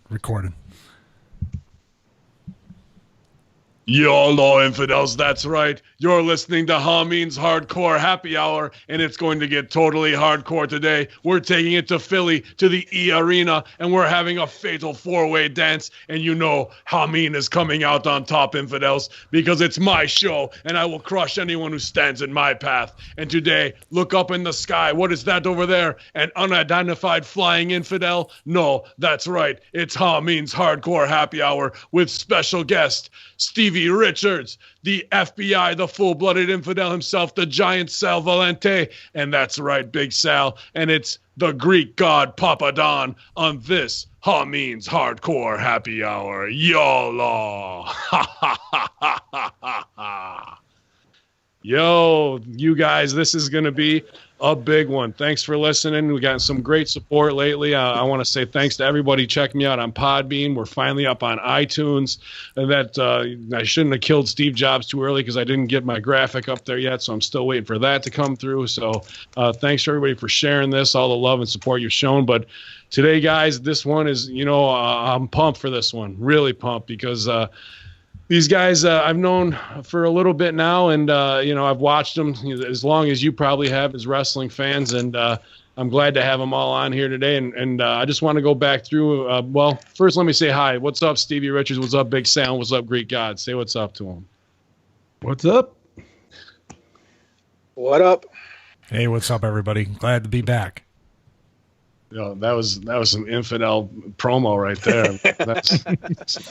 recorded. YOLO infidels, that's right. You're listening to HAMIN'S HARDCORE HAPPY HOUR, and it's going to get totally hardcore today. We're taking it to Philly, to the E Arena, and we're having a fatal four-way dance. And you know HAMIN is coming out on top, infidels, because it's my show, and I will crush anyone who stands in my path. And today, look up in the sky. What is that over there? An unidentified flying infidel? No, that's right. It's HAMIN'S HARDCORE HAPPY HOUR with special guest Stevie Richards, the FBI, the full-blooded infidel himself, the giant Sal Valente. And that's right, Big Sal. And it's the Greek God Papadon on this HAMIN'S HARDCORE HAPPY HOUR. YOLO! Yo, you guys, this is going to be a big one. Thanks for listening. We got some great support lately. I want to say thanks to everybody checking me out on Podbean. We're finally up on iTunes. And that I shouldn't have killed Steve Jobs too early because I didn't get my graphic up there yet, so I'm still waiting for that to come through. So thanks to everybody for sharing this, all the love and support you've shown. But today, guys, this one is, I'm pumped for this one. Really pumped because these guys I've known for a little bit now, and I've watched them as long as you probably have as wrestling fans, and I'm glad to have them all on here today. And I just want to go back through. First let me say hi. What's up, Stevie Richards? What's up, Big Sound? What's up, Greek God? Say what's up to them. What's up? What up? Hey, what's up, everybody? Glad to be back. That was some infidel promo right there. That's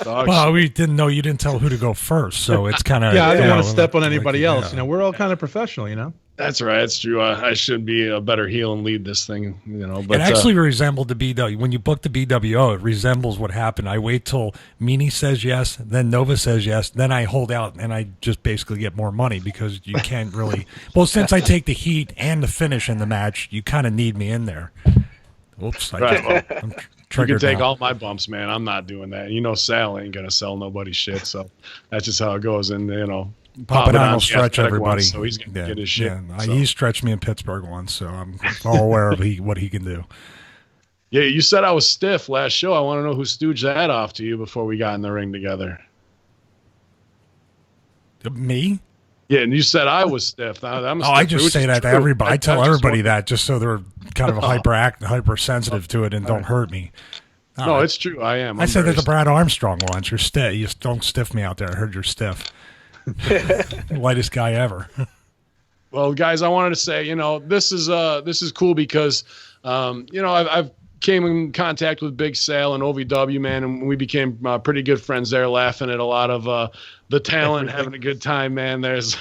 dog well, shit. we didn't know you didn't tell who to go first, so it's kind of I don't want to step on anybody else. We're all kind of professional, That's right. That's true. I should be a better heel and lead this thing, But it actually resembled the BW. When you book the BWO, it resembles what happened. I wait till Meanie says yes, then Nova says yes, then I hold out, and I just basically get more money because you can't really. Well, since I take the heat and the finish in the match, you kind of need me in there. Oops. Right. Well, I'm you can triggered take now. all my bumps, man. I'm not doing that. Sal ain't gonna sell nobody shit, so that's just how it goes. And Papadon will stretch everybody. So he's gonna get his shit. Yeah. So. He stretched me in Pittsburgh once, so I'm all aware of what he can do. Yeah, you said I was stiff last show. I want to know who stooged that off to you before we got in the ring together. Me? Yeah, and you said I was stiff. I just say that to everybody. I tell everybody that just so they're kind of hypersensitive to it and don't hurt me. No, it's true. I am. I said that to Brad Armstrong once. You're stiff. You just don't stiff me out there. I heard you're stiff. Lightest guy ever. Well, guys, I wanted to say, this is cool because, I've came in contact with Big Sal and OVW, man, and we became pretty good friends there, laughing at a lot of the talent, having a good time, man. There's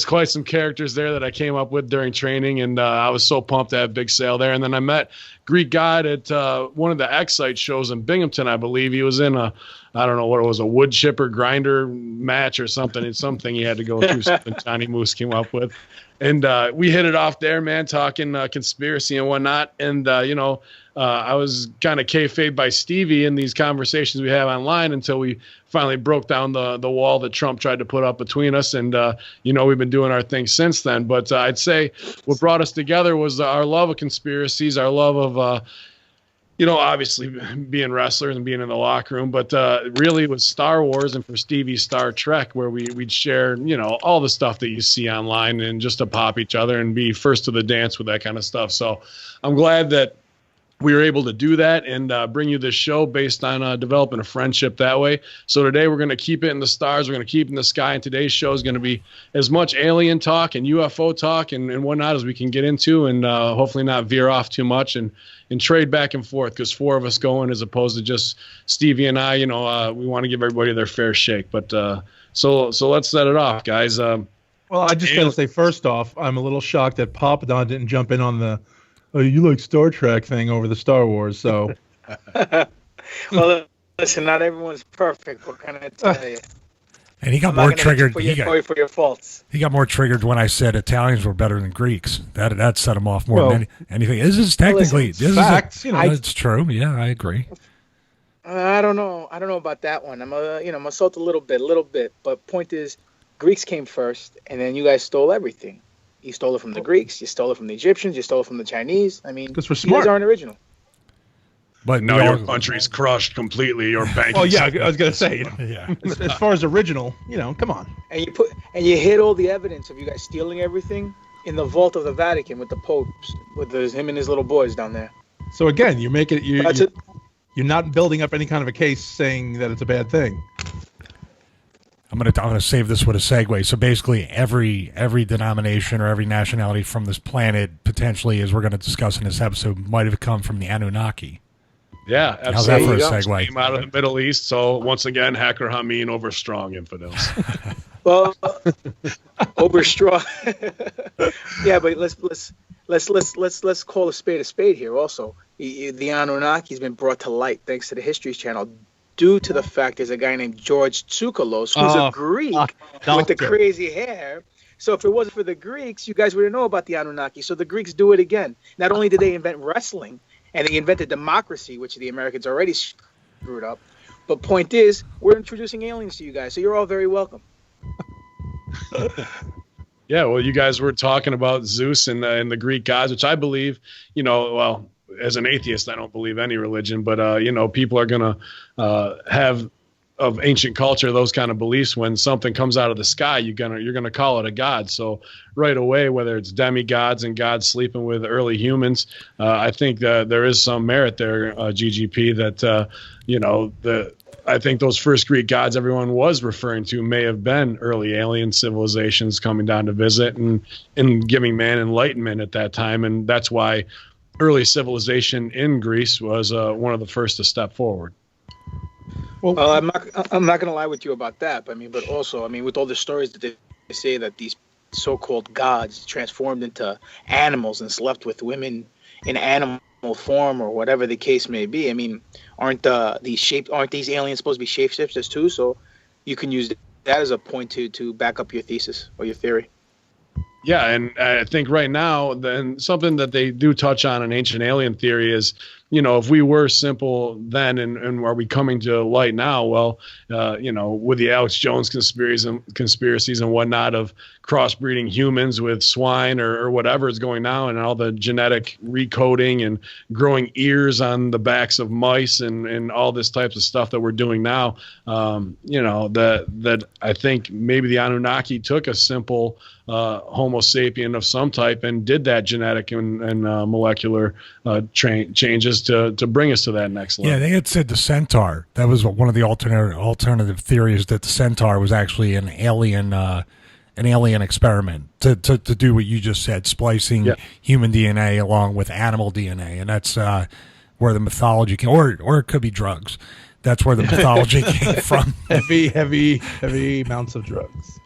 quite some characters there that I came up with during training, and I was so pumped to have Big Sal there. And then I met Greek God at one of the X-Site shows in Binghamton, I believe. He was in I don't know what it was, a wood chipper grinder match or something. It's something he had to go through, something Johnny Moose came up with. And we hit it off there, man, talking conspiracy and whatnot. And, I was kind of kayfabe by Stevie in these conversations we have online until we finally broke down the wall that Trump tried to put up between us. And, we've been doing our thing since then. But I'd say what brought us together was our love of conspiracies, our love of, obviously being wrestlers and being in the locker room, but really it was Star Wars, and for Stevie, Star Trek, where we'd share, all the stuff that you see online and just to pop each other and be first to the dance with that kind of stuff. So I'm glad that we were able to do that and bring you this show based on developing a friendship that way. So today we're going to keep it in the stars. We're going to keep it in the sky. And today's show is going to be as much alien talk and UFO talk and whatnot as we can get into, and hopefully not veer off too much and trade back and forth, because four of us going as opposed to just Stevie and I. We want to give everybody their fair shake. But so let's set it off, guys. Well, I just got to say, first off, I'm a little shocked that Papadon didn't jump in on the you like Star Trek thing over the Star Wars. So, well, listen, not everyone's perfect. What can I tell you? And he got more triggered. For your faults. He got more triggered when I said Italians were better than Greeks. That set him off more than anything. This is technically facts. It's true. Yeah, I agree. I don't know about that one. I'm I'm assault a little bit. But point is, Greeks came first, and then you guys stole everything. You stole it from the Greeks. You stole it from the Egyptians. You stole it from the Chinese. I mean, because we're smart. You guys aren't original. But now your country's crushed completely. Your bank. Oh yeah, I was gonna say. Yeah. As far as original, come on. And you hid all the evidence of you guys stealing everything in the vault of the Vatican with the popes, with him and his little boys down there. So again, you're not building up any kind of a case saying that it's a bad thing. I'm gonna save this with a segue. So basically, every denomination or every nationality from this planet, potentially, as we're going to discuss in this episode, might have come from the Anunnaki. Yeah, absolutely. How's that for a segue? Came out of the Middle East. So once again, hacker Hamin over strong infidels. Well, over strong. Yeah, but let's call a spade here. Also, the Anunnaki's been brought to light thanks to the History Channel, due to the fact there's a guy named George Tsoukalos, who's a Greek with the crazy hair. So if it wasn't for the Greeks, you guys wouldn't know about the Anunnaki. So the Greeks do it again. Not only did they invent wrestling, and they invented democracy, which the Americans already screwed up, but point is, we're introducing aliens to you guys, so you're all very welcome. Yeah, well, you guys were talking about Zeus and the Greek gods, which I believe, well, as an atheist, I don't believe any religion, but, people are going to have of ancient culture those kind of beliefs. When something comes out of the sky, you're gonna call it a god. So right away, whether it's demigods and gods sleeping with early humans, I think that there is some merit there, GGP, that I think those first Greek gods everyone was referring to may have been early alien civilizations coming down to visit and giving man enlightenment at that time, and that's why early civilization in Greece was one of the first to step forward. Well, I'm not going to lie with you about that. But also, with all the stories that they say that these so-called gods transformed into animals and slept with women in animal form or whatever the case may be. Aren't these aliens supposed to be shapeshifters too? So you can use that as a point to back up your thesis or your theory. Yeah, and I think right now, then something that they do touch on in ancient alien theory is, if we were simple then and are we coming to light now? Well, with the Alex Jones conspiracies and whatnot of crossbreeding humans with swine or whatever is going now, and all the genetic recoding and growing ears on the backs of mice and all this types of stuff that we're doing now, that I think maybe the Anunnaki took a simple Homo sapien of some type and did that genetic and molecular changes to bring us to that next level. Yeah, they had said the centaur. That was one of the alternative theories, that the centaur was actually an alien experiment to do what you just said, splicing human DNA along with animal DNA, and that's where the mythology came, or it could be drugs. That's where the mythology came from. Heavy amounts of drugs.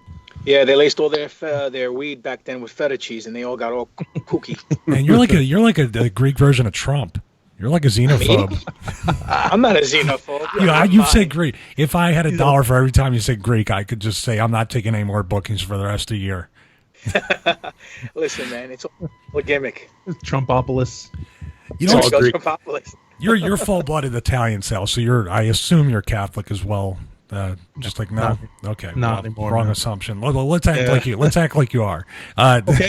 Yeah, they laced all their weed back then with feta cheese, and they all got all kooky. And you're like a Greek version of Trump. You're like a xenophobe. I'm not a xenophobe. You've said Greek. If I had $1 for every time you said Greek, I could just say I'm not taking any more bookings for the rest of the year. Listen, man, it's all a gimmick. Trumpopolis. You're full-blooded Italian, Sal. So I assume you're Catholic as well. Just like no, okay, not anymore. Wrong assumption. Let's act like you. Let's act like you are. Okay,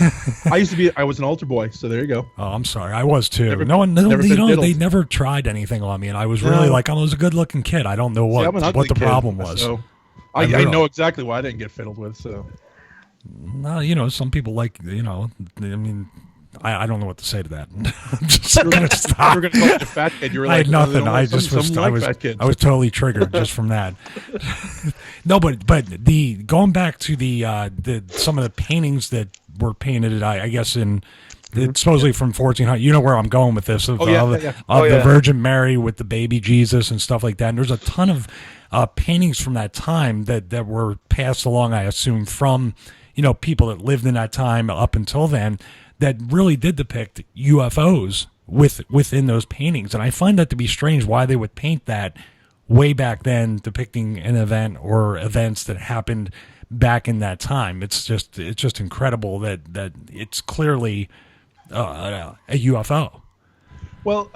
I was an altar boy, so there you go. Oh, I'm sorry, I was too. They never tried anything on me, and I was really I was a good-looking kid. I don't know what the problem was. So I know exactly why I didn't get fiddled with. So, no, some people I don't know what to say to that. I'm just going to stop. You were going to call it a fat kid. You were I had nothing. I was totally triggered just from that. No, but going back to the some of the paintings that were painted, I guess supposedly from 1400. You know where I'm going with this of the Virgin Mary with the baby Jesus and stuff like that. And there's a ton of paintings from that time that were passed along, I assume, from people that lived in that time up until then, that really did depict UFOs within those paintings. And I find that to be strange, why they would paint that way back then, depicting an event or events that happened back in that time. It's just incredible that it's clearly a UFO. Well,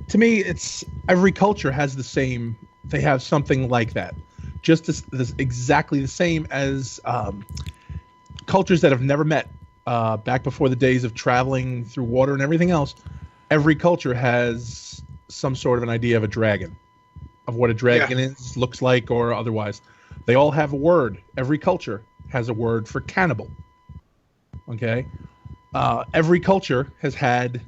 to me, it's every culture has the same. They have something like that, just this exactly the same as cultures that have never met. Back before the days of traveling through water and everything else, every culture has some sort of an idea of a dragon, of what a dragon is, looks like, or otherwise. They all have a word. Every culture has a word for cannibal. Okay? Every culture has had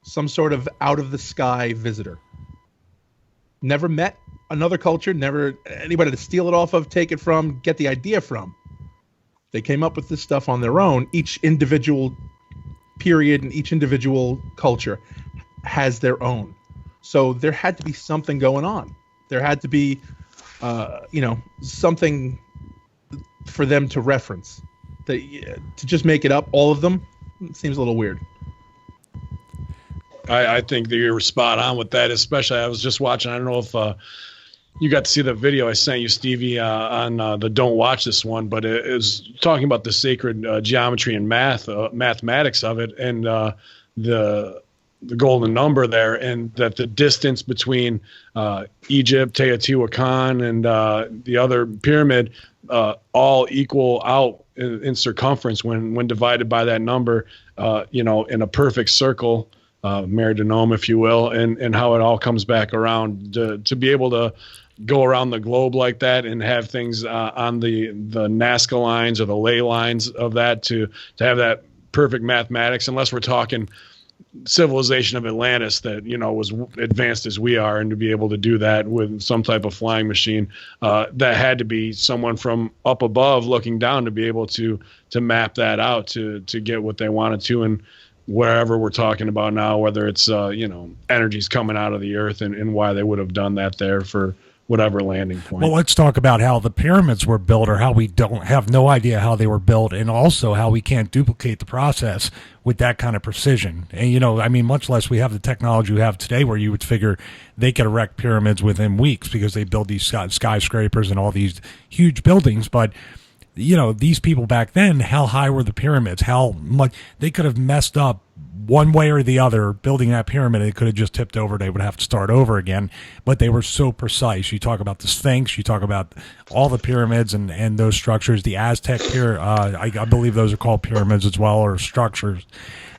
some sort of out-of-the-sky visitor. Never met another culture, never anybody to steal it off of, take it from, get the idea from. They came up with this stuff on their own. Each individual period and each individual culture has their own. So there had to be something going on. There had to be, something for them to reference. To just make it up, all of them, seems a little weird. I think that you're spot on with that, especially I was just watching, I don't know if you got to see the video I sent you, Stevie, on the Don't Watch This one, but it was talking about the sacred geometry and mathematics of it, and the golden number there, and that the distance between Egypt, Teotihuacan, and the other pyramid all equal out in circumference when divided by that number, in a perfect circle, meridionome, if you will, and how it all comes back around to be able to go around the globe like that and have things on the Nazca lines or the ley lines of that to have that perfect mathematics, unless we're talking civilization of Atlantis that was advanced as we are, and to be able to do that with some type of flying machine, that had to be someone from up above looking down to be able to map that out to get what they wanted to. And wherever we're talking about now, whether it's energies coming out of the earth and why they would have done that there for whatever landing point. Well, let's talk about how the pyramids were built, or how we don't have no idea how they were built, and also how we can't duplicate the process with that kind of precision. And, much less we have the technology we have today, where you would figure they could erect pyramids within weeks because they build these skyscrapers and all these huge buildings. But, these people back then, how high were the pyramids? How much they could have messed up one way or the other building that pyramid. It could have just tipped over. They would have to start over again, but they were so precise. You talk about the Sphinx, you talk about all the pyramids and those structures, the Aztec I believe those are called pyramids as well, or structures.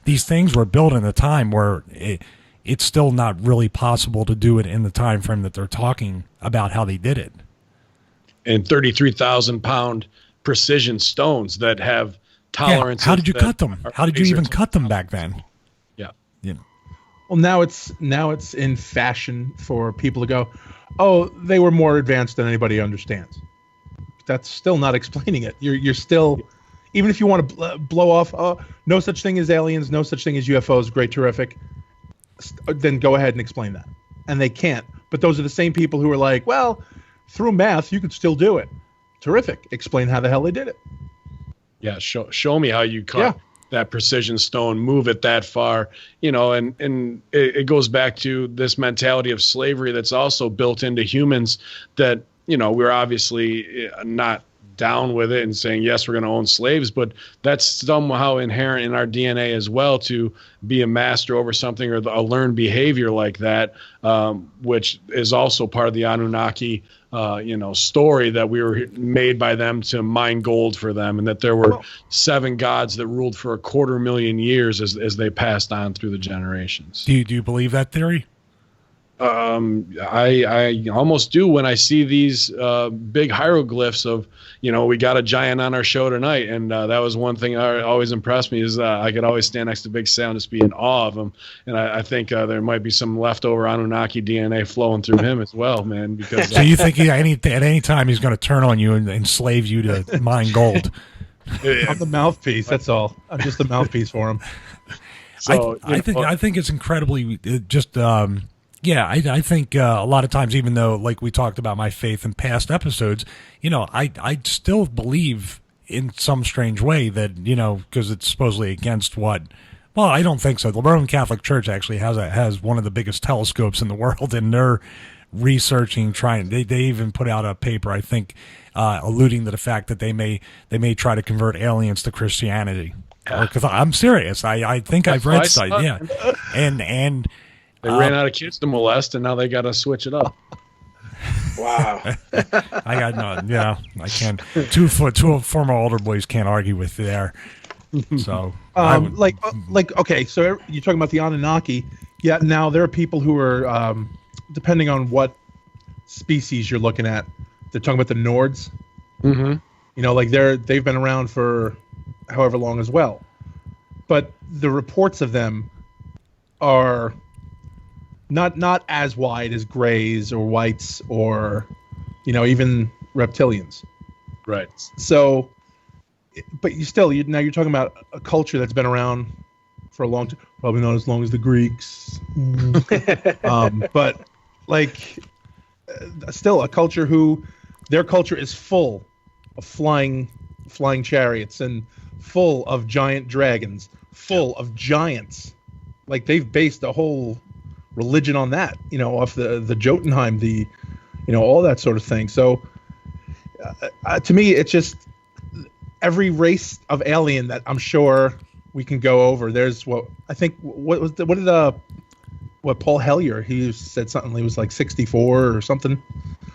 These things were built in a time where it's still not really possible to do it in the time frame that they're talking about how they did it. And 33,000 pound precision stones that have tolerance. How did you cut them? How did you even cut them back then? Yeah. Well, now it's in fashion for people to go, oh, they were more advanced than anybody understands. That's still not explaining it. You're still, even if you want to blow off, oh, no such thing as aliens, no such thing as UFOs, great, terrific, then go ahead and explain that. And they can't. But those are the same people who are like, well, through math, you could still do it. Terrific. Explain how the hell they did it. Yeah, show me how you cut that precision stone, move it that far, and it goes back to this mentality of slavery that's also built into humans that, we're obviously not down with it and saying, yes, we're going to own slaves, but that's somehow inherent in our DNA as well, to be a master over something, or a learned behavior like that, which is also part of the Anunnaki story, that we were made by them to mine gold for them, and that there were 7 gods that ruled for 250,000 years as they passed on through the generations. Do you believe that theory? I almost do when I see these big hieroglyphs of, we got a giant on our show tonight, and that was one thing that always impressed me, is I could always stand next to Big Sal and just be in awe of him, and I think there might be some leftover Anunnaki DNA flowing through him as well, man. Because so you think at any time he's going to turn on you and enslave you to mine gold? I'm the mouthpiece. That's all. I'm just the mouthpiece for him. So I think it's incredibly just. I think a lot of times, even though, like we talked about my faith in past episodes, I still believe in some strange way that, because it's supposedly against what. Well, I don't think so. The Roman Catholic Church actually has one of the biggest telescopes in the world, and they're researching, they even put out a paper, I think, alluding to the fact that they may try to convert aliens to Christianity. Because I'm serious. I think I've read stuff. Yeah, and. They ran out of kids to molest, and now they got to switch it up. Wow. I got no. I can't. Two former older boys can't argue with there. So, okay. So you're talking about the Anunnaki. Yeah. Now there are people who are, depending on what species you're looking at, they're talking about the Nords. Mm-hmm. You know, like they've been around for however long as well, but the reports of them are not as wide as grays or whites or, you know, even reptilians. Right. So, but now you're talking about a culture that's been around for a long time, probably not as long as the Greeks, but like still a culture who their culture is full of flying chariots and full of giant dragons, full of giants. Like they've based a whole religion on that, you know, off the Jotunheim, you know, all that sort of thing. So to me, it's just every race of alien that I'm sure we can go over. There's what Paul Hellyer, he said something, he was like 64 or something.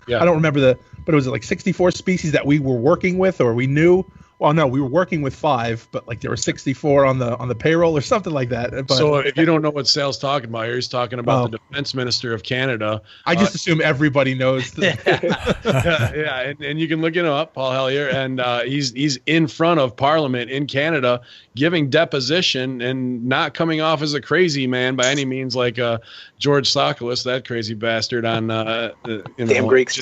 Yeah. I don't remember but it was like 64 species that we were working with or we knew. Well, no, we were working with 5, but like there were 64 on the payroll or something like that. But, so if you don't know what Sal's talking about here, he's talking about the defense minister of Canada. I just assume everybody knows. Yeah, and you can look it up, Paul Hellyer, and he's in front of Parliament in Canada giving deposition and not coming off as a crazy man by any means, like George Sokolos, that crazy bastard on Damn Greeks.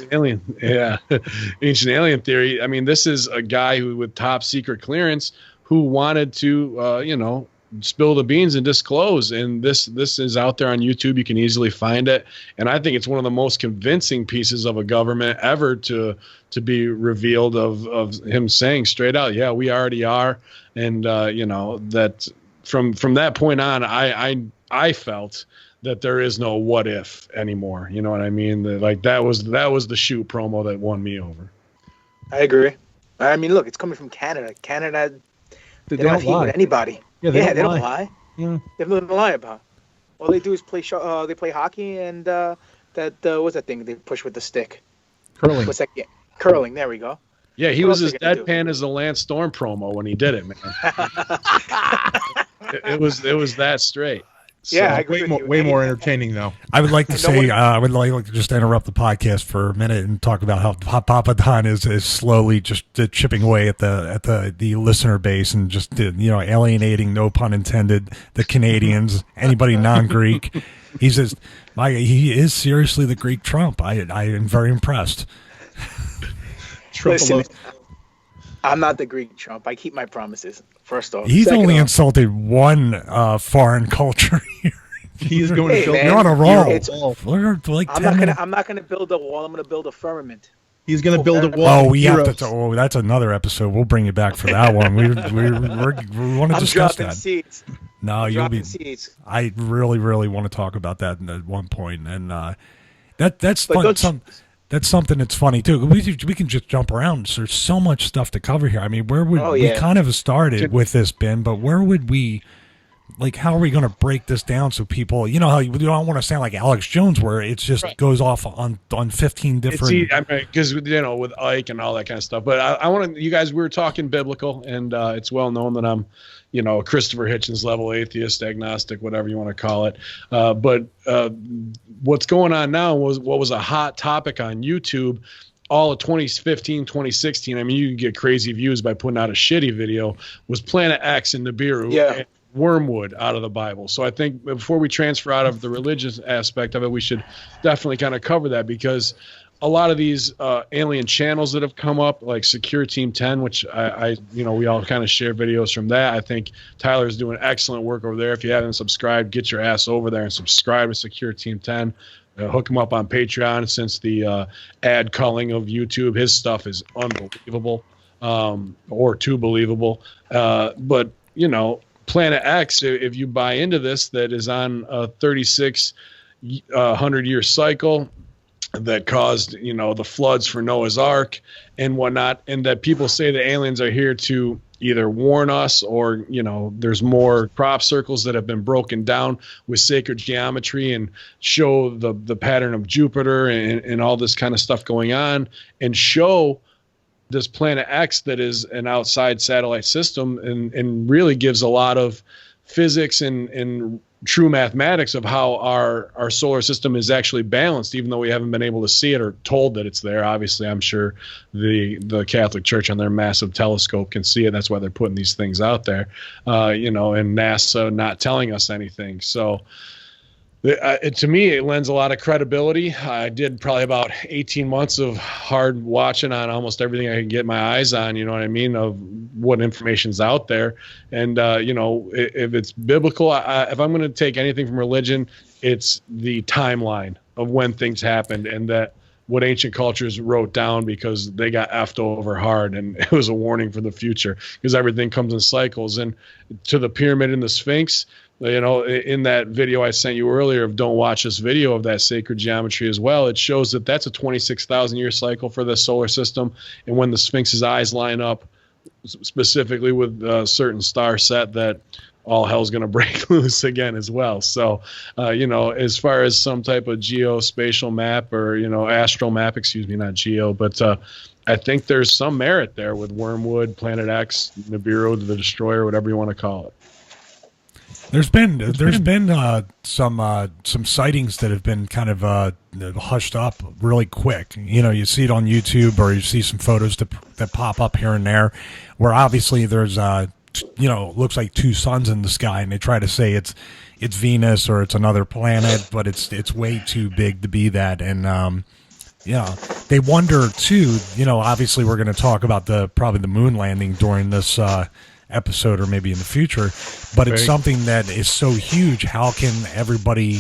Ancient alien theory. I mean, this is a guy who with top secret clearance who wanted to spill the beans and disclose, and this is out there on YouTube. You can easily find it, and I think it's one of the most convincing pieces of a government ever to be revealed of him saying straight out, yeah, we already are. And that from that point on, I felt that there is no what if anymore. You know what I mean? That was the shoot promo that won me over. I agree. I mean, look, it's coming from Canada. Canada, they don't lie with anybody. Yeah, they don't lie. Yeah. They have nothing to lie about. All they do is play hockey and what's that thing they push with the stick? Curling. What's that? Yeah, curling. There we go. Yeah, he was as deadpan as the Lance Storm promo when he did it, man. it was that straight. So, yeah, I agree way more entertaining though. I would like to say I would like to just interrupt the podcast for a minute and talk about how Papadon is slowly just chipping away at the listener base and just alienating, no pun intended, the Canadians, anybody non-Greek. He is seriously the Greek Trump. I am very impressed. Listen, I'm not the Greek Trump. I keep my promises. First off, he's only insulted one foreign culture here. He's going to build. You're on a roll. I'm not gonna build a wall. I'm gonna build a firmament. He's gonna build a wall. Oh, we have to. Oh, that's another episode. We'll bring you back for that one. We want to discuss that. Seeds. No, you'll be. Seeds. I really want to talk about that at one point, and that's fun. That's something that's funny too. We can just jump around. There's so much stuff to cover here. I mean, where would we kind of started with this, Ben? But where would we? Like, how are we going to break this down so people, you know, how you don't want to sound like Alex Jones, where it just goes off on 15 different. Because with Ike and all that kind of stuff. But I want to, you guys, we were talking biblical, and it's well known that I'm, Christopher Hitchens level atheist, agnostic, whatever you want to call it. But what's going on now what was a hot topic on YouTube all of 2015, 2016. I mean, you can get crazy views by putting out a shitty video. Was Planet X and Nibiru. Yeah. Wormwood out of the Bible. So I think before we transfer out of the religious aspect of it, we should definitely kind of cover that, because a lot of these alien channels that have come up, like Secure Team 10, which we all kind of share videos from that. I think Tyler's doing excellent work over there. If you haven't subscribed, get your ass over there and subscribe to Secure Team 10. Hook him up on Patreon, since the ad culling of YouTube. His stuff is unbelievable, or too believable. But Planet X, if you buy into this, that is on a 3,600-year cycle that caused, the floods for Noah's Ark and whatnot, and that people say the aliens are here to either warn us or, there's more crop circles that have been broken down with sacred geometry and show the pattern of Jupiter and all this kind of stuff going on, and show this Planet X that is an outside satellite system, and really gives a lot of physics and true mathematics of how our solar system is actually balanced, even though we haven't been able to see it or told that it's there. Obviously, I'm sure the Catholic Church on their massive telescope can see it. That's why they're putting these things out there, and NASA not telling us anything. So to me, it lends a lot of credibility. I did probably about 18 months of hard watching on almost everything I could get my eyes on, you know what I mean, of what information's out there. And, if it's biblical, if I'm going to take anything from religion, it's the timeline of when things happened and that what ancient cultures wrote down because they got effed over hard. And it was a warning for the future because everything comes in cycles. And to the pyramid and the Sphinx, in that video I sent you earlier of don't watch this video of that sacred geometry as well, it shows that that's a 26,000 year cycle for the solar system. And when the Sphinx's eyes line up specifically with a certain star set, that all hell's going to break loose again as well. So, as far as some type of geospatial map or, astral map, not geo, but I think there's some merit there with Wormwood, Planet X, Nibiru, the Destroyer, whatever you want to call it. There's been some sightings that have been kind of hushed up really quick. You see it on YouTube or you see some photos that pop up here and there, where obviously there's looks like two suns in the sky, and they try to say it's Venus or it's another planet, but it's way too big to be that. And they wonder too. Obviously we're going to talk about probably the moon landing during this episode or maybe in the future, but it's something that is so huge. How can everybody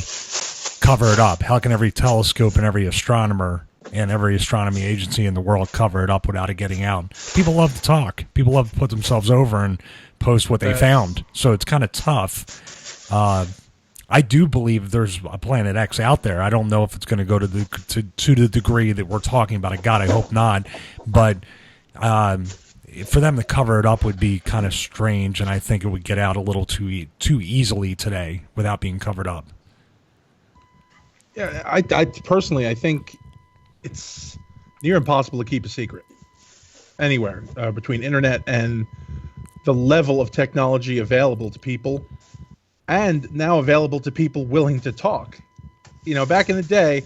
cover it up? How can every telescope and every astronomer and every astronomy agency in the world cover it up without it getting out? People love to talk. People love to put themselves over and post what they found. So it's kind of tough. I do believe there's a Planet X out there. I don't know if it's going to go to the degree that we're talking about it. God, I hope not. But for them to cover it up would be kind of strange, and I think it would get out a little too easily today without being covered up. Yeah, I personally, I think it's near impossible to keep a secret anywhere between internet and the level of technology available to people, and now available to people willing to talk. Back in the day,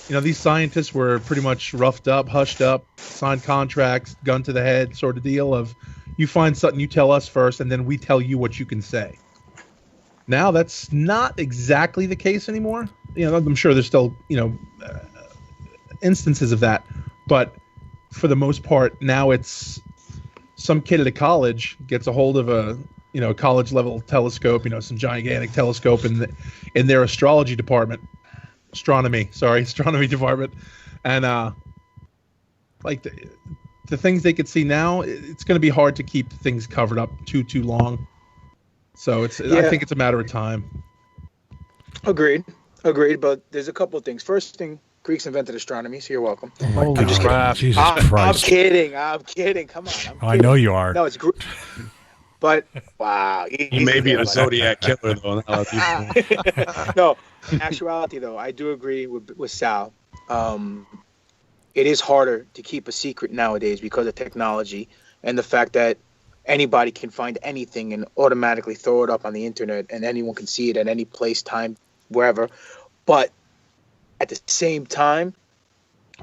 these scientists were pretty much roughed up, hushed up, signed contracts, gun to the head sort of deal of, you find something, you tell us first, and then we tell you what you can say. Now that's not exactly the case anymore. I'm sure there's still, instances of that, but for the most part, now it's some kid at a college gets a hold of a college level telescope, some gigantic telescope in their astronomy department, and the things they could see now, it's going to be hard to keep things covered up too long. So I think it's a matter of time. Agreed. But there's a couple of things. First thing, Greeks invented astronomy, so you're welcome. Oh my God. Jesus Christ. I'm kidding. Come on. I know you are. No, it's Greek. But wow, he may be a Zodiac killer though. No, in actuality though, I do agree with Sal. It is harder to keep a secret nowadays because of technology and the fact that anybody can find anything and automatically throw it up on the internet, and anyone can see it at any place, time, wherever. But at the same time,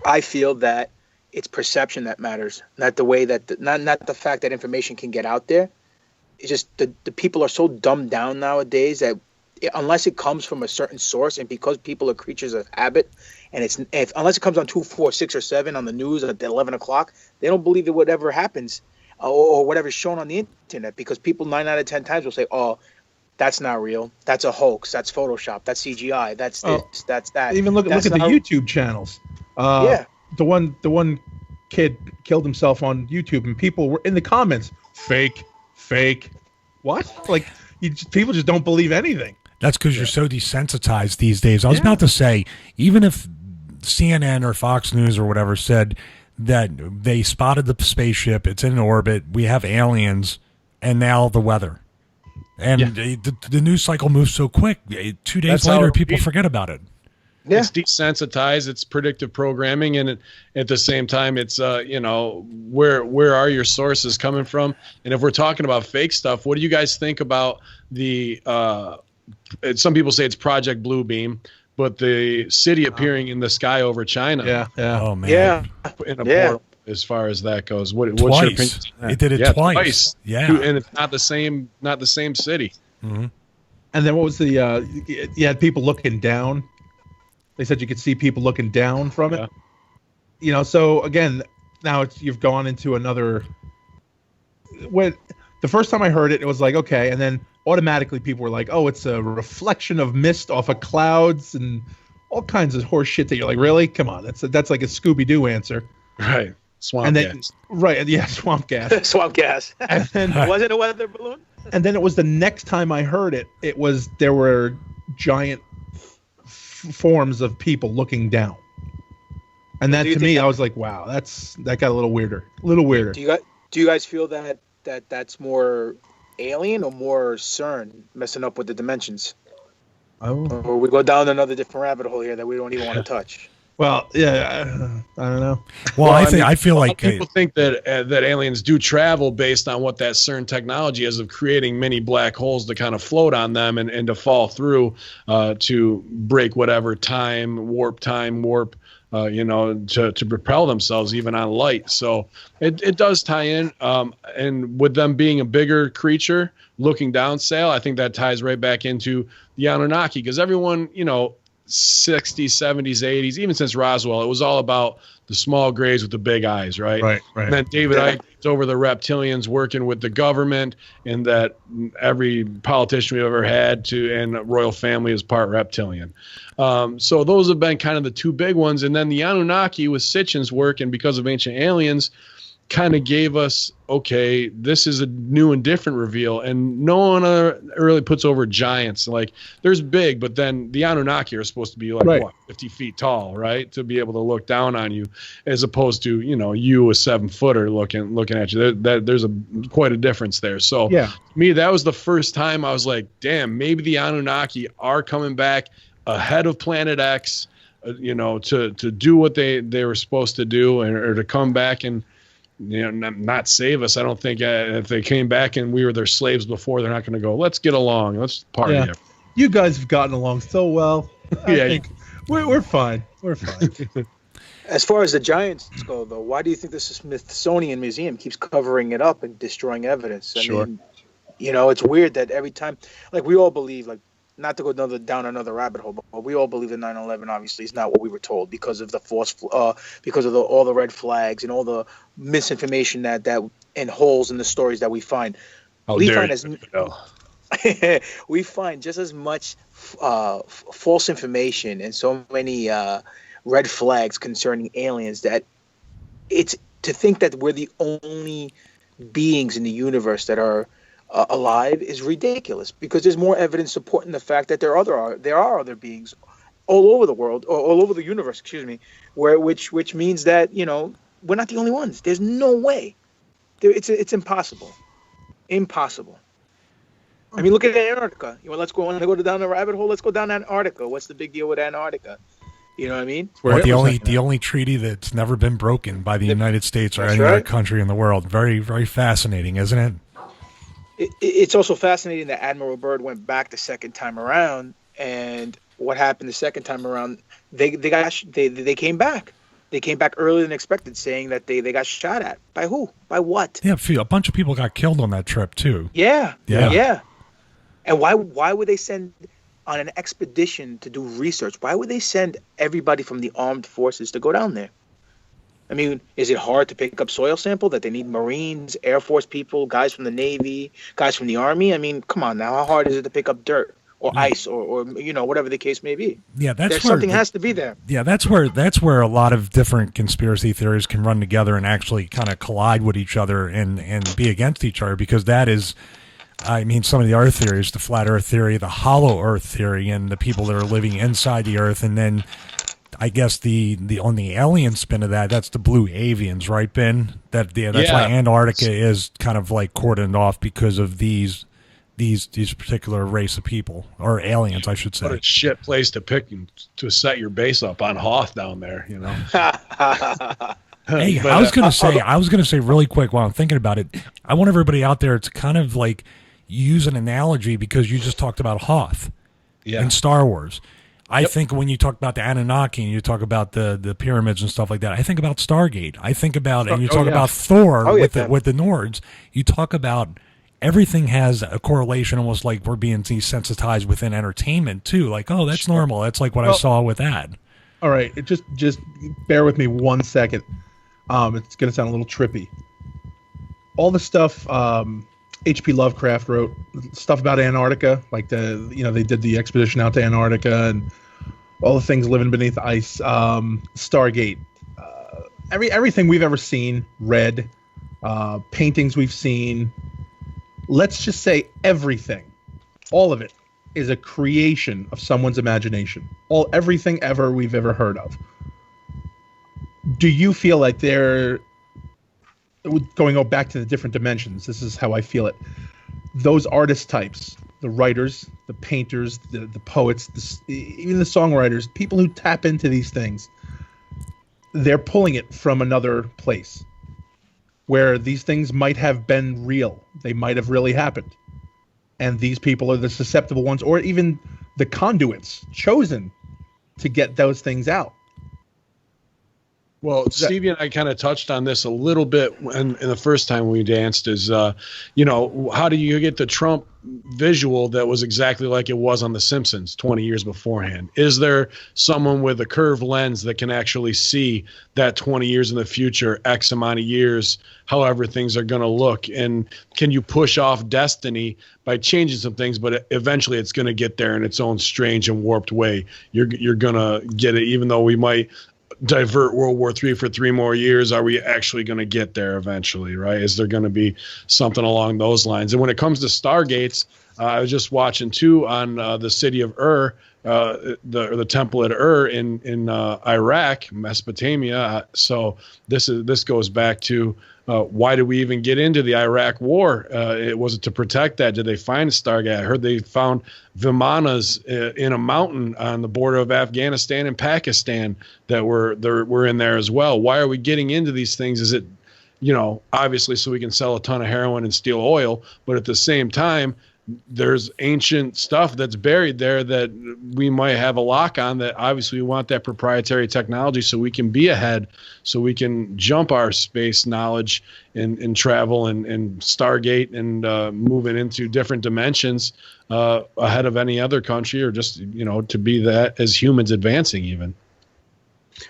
I feel that it's perception that matters, not the way that not the fact that information can get out there. It's just the people are so dumbed down nowadays that unless it comes from a certain source, and because people are creatures of habit, and unless it comes on 2, 4, 6, or 7 on the news at 11 o'clock, they don't believe that whatever happens or whatever's shown on the internet, because people 9 out of 10 times will say, "Oh, that's not real. That's a hoax. That's Photoshop. That's CGI. That's this. That's that." Even look at the YouTube channles. The one kid killed himself on YouTube, and people were in the comments, fake. What? People just don't believe anything. That's because you're so desensitized these days. I was about to say, even if CNN or Fox News or whatever said that they spotted the spaceship, it's in orbit, we have aliens, and now the weather. And the news cycle moves so quick. 2 days later, people forget about it. Yeah. It's desensitized. It's predictive programming, and at the same time, it's where are your sources coming from? And if we're talking about fake stuff, what do you guys think about the? Some people say it's Project Bluebeam, but the city appearing in the sky over China. Yeah. Oh man. Yeah. In a portal, as far as that goes. What's your opinion? Twice. on that? It did it twice. Yeah. And it's not the same city. Mm-hmm. And then what was the? You had people looking down. They said you could see people looking down from it. So again, now you've gone into another. When the first time I heard it, it was like okay, and then automatically people were like, "Oh, it's a reflection of mist off of clouds and all kinds of horse shit." That you're like, "Really? Come on, that's like a Scooby-Doo answer." Right. Swamp and then, gas. Right, yeah, swamp gas. Swamp gas. And then, Was it a weather balloon? and then it was the next time I heard it. There were giant forms of people looking down, and that to me, I was like, "Wow, that got a little weirder." Do you guys feel that's more alien or more CERN messing up with the dimensions? Oh, Or we go down another different rabbit hole here that we don't even want to touch. well, yeah, I don't know. Well, I feel like people think that aliens do travel based on what that CERN technology is of creating many black holes to kind of float on them and to fall through to break whatever warp, to propel themselves even on light. So it does tie in. And with them being a bigger creature looking down sail, I think that ties right back into the Anunnaki, because everyone, 60s, 70s, 80s, even since Roswell, it was all about the small grays with the big eyes, right? Right. And then David Icke takes over the reptilians working with the government, and that every politician we've ever had and royal family is part reptilian. So those have been kind of the two big ones. And then the Anunnaki with Sitchin's work and Because of Ancient Aliens kind of gave us, okay, this is a new and different reveal. And no one really puts over giants. Like, there's big, but then the Anunnaki are supposed to be like, 50 feet tall, right? To be able to look down on you, as opposed to, you a 7-footer looking at you. There's quite a difference there. So Yeah. to me, that was the first time I was like, damn, maybe the Anunnaki are coming back ahead of Planet X, to do what they were supposed to do, or to come back and not save us. I don't think if they came back and we were their slaves before, they're not going to go, let's get along, let's party. Yeah. You guys have gotten along so well. I Yeah. think we're fine. We're fine. As far as the giants go, though, why do you think the Smithsonian Museum keeps covering it up and destroying evidence? I mean, it's weird that every time, like, we all believe, like, not to go down another rabbit hole, but we all believe that 9/11 obviously is not what we were told because of the because of all the red flags and all the misinformation that and holes in the stories that we find. We find just as much false information and so many red flags concerning aliens that it's to think that we're the only beings in the universe that are alive is ridiculous, because there's more evidence supporting the fact that there are other beings all over the world, or all over the universe, which means that we're not the only ones. There's no way. It's impossible. I mean, look at Antarctica. Want to go down the rabbit hole? Let's go down Antarctica. What's the big deal with Antarctica? You know what I mean? Well, the only treaty that's never been broken by the United States or any other country in the world. Very, very fascinating, isn't it? It's also fascinating that Admiral Byrd went back the second time around, and what happened the second time around? They came back. They came back earlier than expected, saying that they got shot at. By who? By what? Yeah, a bunch of people got killed on that trip too. Yeah. And why would they send on an expedition to do research? Why would they send everybody from the armed forces to go down there? I mean, is it hard to pick up soil sample that they need Marines, Air Force people, guys from the Navy, guys from the Army? I mean, come on now. How hard is it to pick up dirt or ice or whatever the case may be? Yeah, something has to be there. Yeah, that's where a lot of different conspiracy theories can run together and actually kind of collide with each other and be against each other, because that is, I mean, some of the Earth theories, the flat Earth theory, the hollow Earth theory, and the people that are living inside the Earth, and then I guess the on the alien spin of that's the blue avians, right, Ben? That's why Antarctica is kind of like cordoned off because of these these particular race of people, or aliens, I should What say. a shit place to pick to set your base up on Hoth down there, you know. Hey, But, I was gonna say really quick while I'm thinking about it. I want everybody out there to kind of like use an analogy, because you just talked about Hoth in Star Wars. I think when you talk about the Anunnaki and you talk about the pyramids and stuff like that, I think about Stargate. I think about, and you talk about Thor with the Nords. You talk about everything has a correlation, almost like we're being desensitized within entertainment too. Like, oh, that's normal. That's like what I saw with that. All right, just bear with me 1 second. It's going to sound a little trippy. All the stuff H.P. Lovecraft wrote, stuff about Antarctica, like they did the expedition out to Antarctica and all the things living beneath the ice. Stargate, everything we've ever seen, read, paintings we've seen. Let's just say everything, all of it, is a creation of someone's imagination. Everything ever we've ever heard of. Do you feel like they're going back to the different dimensions? This is how I feel it. Those artist types, the writers, the painters, the poets, even the songwriters, people who tap into these things, they're pulling it from another place where these things might have been real. They might have really happened. And these people are the susceptible ones, or even the conduits chosen to get those things out. Well, Stevie and I kind of touched on this a little bit in the first time we danced is, how do you get the Trump visual that was exactly like it was on The Simpsons 20 years beforehand? Is there someone with a curved lens that can actually see that 20 years in the future, X amount of years, however things are going to look? And can you push off destiny by changing some things, but eventually it's going to get there in its own strange and warped way? You're going to get it, even though we might divert World War III for 3 more years. Are we actually going to get there eventually, right? Is there going to be something along those lines? And when it comes to Stargates, I was just watching too on the city of Ur, the temple at Ur in Iraq, Mesopotamia. So this goes back to why did we even get into the Iraq war? Was it to protect that? Did they find a Stargate? I heard they found Vimanas in a mountain on the border of Afghanistan and Pakistan that were in there as well. Why are we getting into these things? Is it, obviously so we can sell a ton of heroin and steal oil, but at the same time, there's ancient stuff that's buried there that we might have a lock on, that obviously we want that proprietary technology so we can be ahead, so we can jump our space knowledge and travel and Stargate and moving into different dimensions ahead of any other country, or just, to be that as humans advancing even.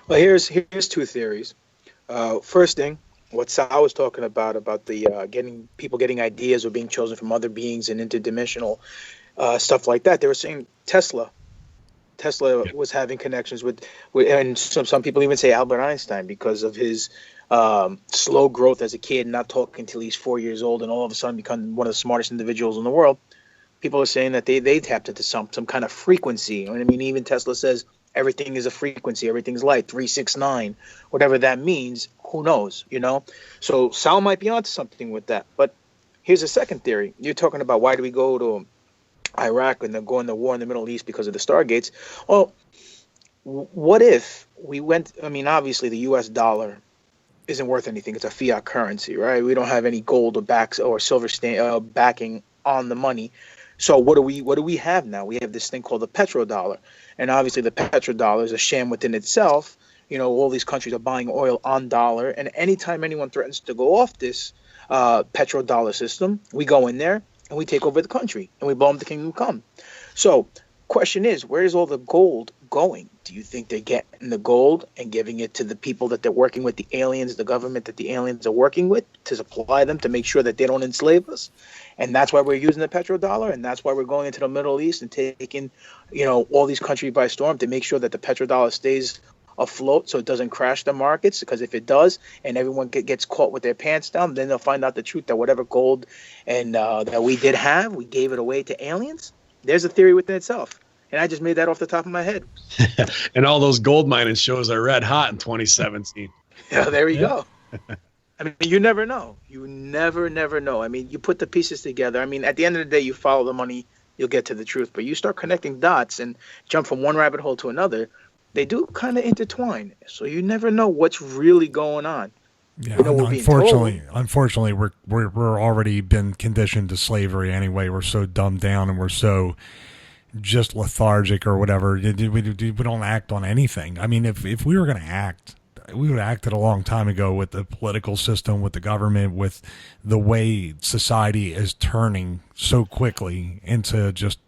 Well, here's 2 theories. First thing, what Sal was talking about the getting ideas or being chosen from other beings and interdimensional stuff like that. They were saying Tesla was having connections with and some people even say Albert Einstein, because of his slow growth as a kid, not talking till he's 4 years old, and all of a sudden become one of the smartest individuals in the world. People are saying that they tapped into some kind of frequency. I mean, even Tesla says everything is a frequency, everything's light, 369, whatever that means. Who knows, So Sal might be onto something with that. But here's a second theory. You're talking about why do we go to Iraq and then go into war in the Middle East because of the Stargates. Well, what if we went, obviously the U.S. dollar isn't worth anything. It's a fiat currency, right? We don't have any gold or silver backing on the money. So what do we have now? We have this thing called the petrodollar. And obviously the petrodollar is a sham within itself. All these countries are buying oil on dollar. And anytime anyone threatens to go off this petrodollar system, we go in there and we take over the country and we blow them the kingdom come. So question is, where is all the gold going? Do you think they're getting the gold and giving it to the people that they're working with, the aliens, the government that the aliens are working with, to supply them, to make sure that they don't enslave us? And that's why we're using the petrodollar, and that's why we're going into the Middle East and taking, all these countries by storm to make sure that the petrodollar stays afloat so it doesn't crash the markets. Because if it does and everyone gets caught with their pants down, then they'll find out the truth that whatever gold and that we did have, we gave it away to aliens. There's a theory within itself. And I just made that off the top of my head. And all those gold mining shows are red hot in 2017. Yeah, there you go. I mean, you never know. You never know. I mean, you put the pieces together. I mean, at the end of the day, you follow the money, you'll get to the truth. But you start connecting dots and jump from one rabbit hole to another, they do kind of intertwine. So you never know what's really going on. Yeah, You know, we're being unfortunately, we're already been conditioned to slavery anyway. We're so dumbed down and we're so just lethargic or whatever. We don't act on anything. I mean, if we were going to act, we would have acted a long time ago with the political system, with the government, with the way society is turning so quickly into just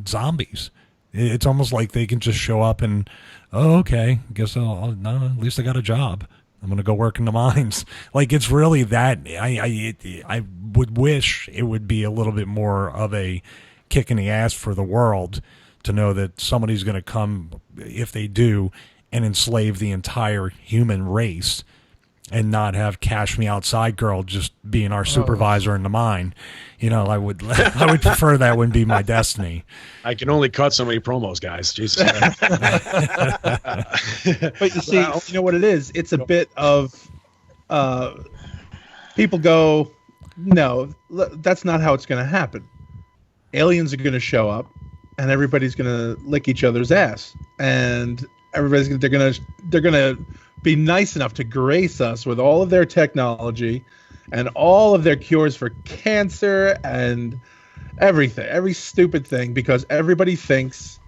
zombies. It's almost like they can just show up and, oh, okay, guess no, at least I got a job. I'm going to go work in the mines. Like, it's really that. I would wish it would be a little bit more of a kick in the ass for the world to know that somebody's going to come, if they do, and enslave the entire human race and not have Cash Me Outside Girl just being our supervisor in the mine. You know, I would prefer that wouldn't be my destiny. I can only cut so many promos, guys. Jesus. But you see, you know what it is? It's a bit of people go, no, that's not how it's going to happen. Aliens are going to show up, and everybody's going to lick each other's ass, and they're gonna be nice enough to grace us with all of their technology and all of their cures for cancer and everything, every stupid thing, because everybody thinks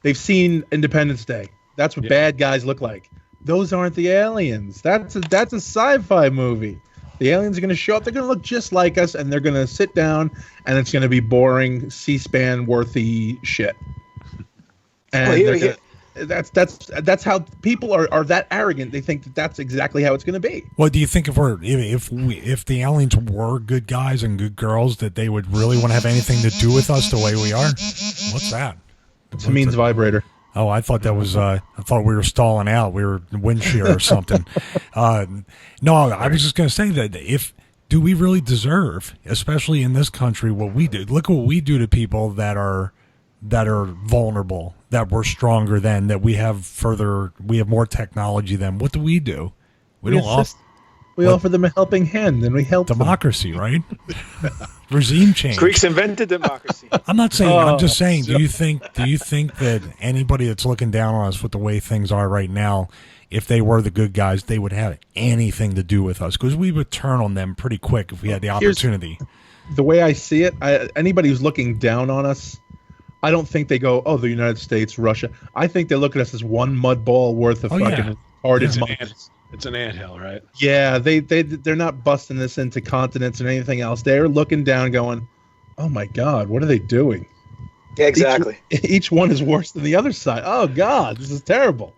they've seen Independence Day. That's what bad guys look like. Those aren't the aliens. That's a sci-fi movie. The aliens are going to show up. They're going to look just like us, and they're going to sit down, and it's going to be boring, C-SPAN worthy shit. And that's how people are that arrogant. They think that that's exactly how it's going to be. Well, do you think if the aliens were good guys and good girls, that they would really want to have anything to do with us the way we are? What's that? It's Hamin's vibrator. Oh, I thought that was. I thought we were stalling out. We were wind shear or something. No, I was just going to say that do we really deserve, especially in this country, what we do? Look at what we do to people that are vulnerable, that we're stronger than, that we have more technology than. What do? We offer them a helping hand, and we help democracy, right? Regime change. Greeks invented democracy. I'm not saying. I'm just saying. Do you think that anybody that's looking down on us with the way things are right now, if they were the good guys, they would have anything to do with us? Because we would turn on them pretty quick if we had the opportunity. The way I see it, anybody who's looking down on us, I don't think they go, oh, the United States, Russia. I think they look at us as one mud ball worth of fucking hardest money. It's an anthill, right? Yeah, they're not busting this into continents or anything else. They're looking down going, oh my God, what are they doing? Yeah, exactly. Each one is worse than the other side. Oh God, this is terrible.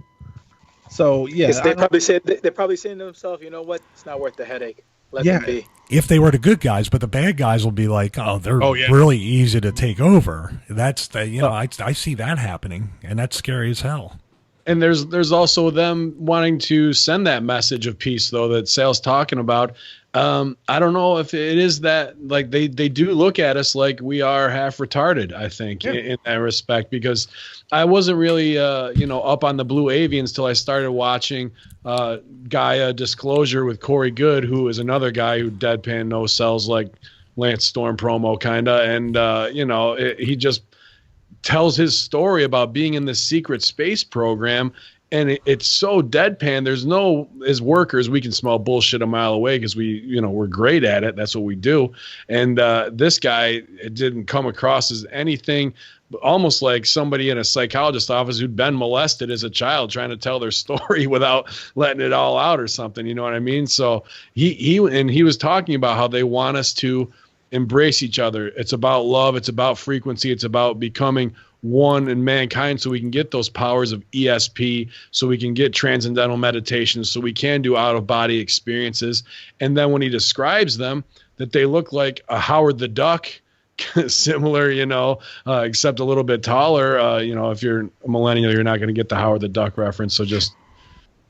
So yeah, they're probably saying to themselves, you know what? It's not worth the headache. Let them be. If they were the good guys, but the bad guys will be like, oh, they're really easy to take over. That's I see that happening, and that's scary as hell. And there's also them wanting to send that message of peace, though, that Sal's talking about. I don't know if it is that, like, they do look at us like we are half retarded, I think, in that respect, because I wasn't really, up on the Blue Avians till I started watching Gaia Disclosure with Corey Good, who is another guy who deadpan no sells like Lance Storm promo kind of. And, he just tells his story about being in this secret space program. And it's so deadpan. There's as workers, we can smell bullshit a mile away because we're great at it. That's what we do. And this guy didn't come across as anything, almost like somebody in a psychologist's office who'd been molested as a child trying to tell their story without letting it all out or something. You know what I mean? So he was talking about how they want us to embrace each other. It's about love. It's about frequency. It's about becoming one in mankind, so we can get those powers of ESP, so we can get transcendental meditations, so we can do out-of-body experiences. And then when he describes them, that they look like a Howard the Duck, similar, except a little bit taller. If you're a millennial, you're not going to get the Howard the Duck reference, so just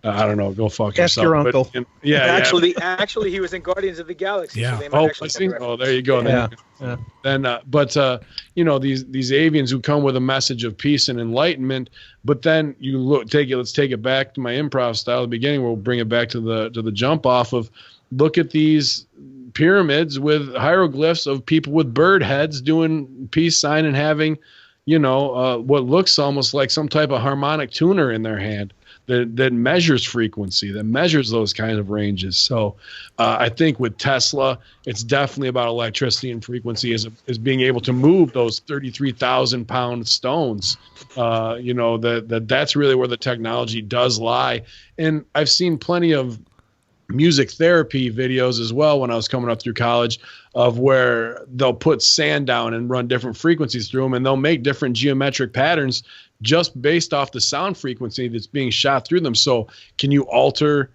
I don't know, go fuck Ask yourself. your uncle. But, Actually, he was in Guardians of the Galaxy. Yeah. So there you go. Yeah. Then, these avians who come with a message of peace and enlightenment, but then let's take it back to my improv style at the beginning. We'll bring it back to the jump off of look at these pyramids with hieroglyphs of people with bird heads doing peace sign and having, what looks almost like some type of harmonic tuner in their hand that measures frequency, that measures those kinds of ranges. So I think with Tesla, it's definitely about electricity and frequency is being able to move those 33,000 pound stones. That's really where the technology does lie. And I've seen plenty of music therapy videos as well when I was coming up through college of where they'll put sand down and run different frequencies through them, and they'll make different geometric patterns just based off the sound frequency that's being shot through them. So can you alter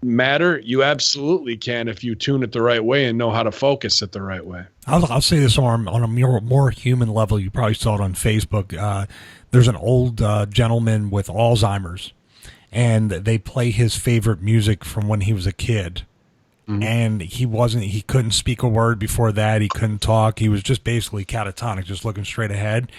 matter? You absolutely can if you tune it the right way and know how to focus it the right way. I'll say this on a more human level. You probably saw it on Facebook. There's an old gentleman with Alzheimer's, and they play his favorite music from when he was a kid. Mm-hmm. And he couldn't speak a word before that. He couldn't talk. He was just basically catatonic, just looking straight ahead.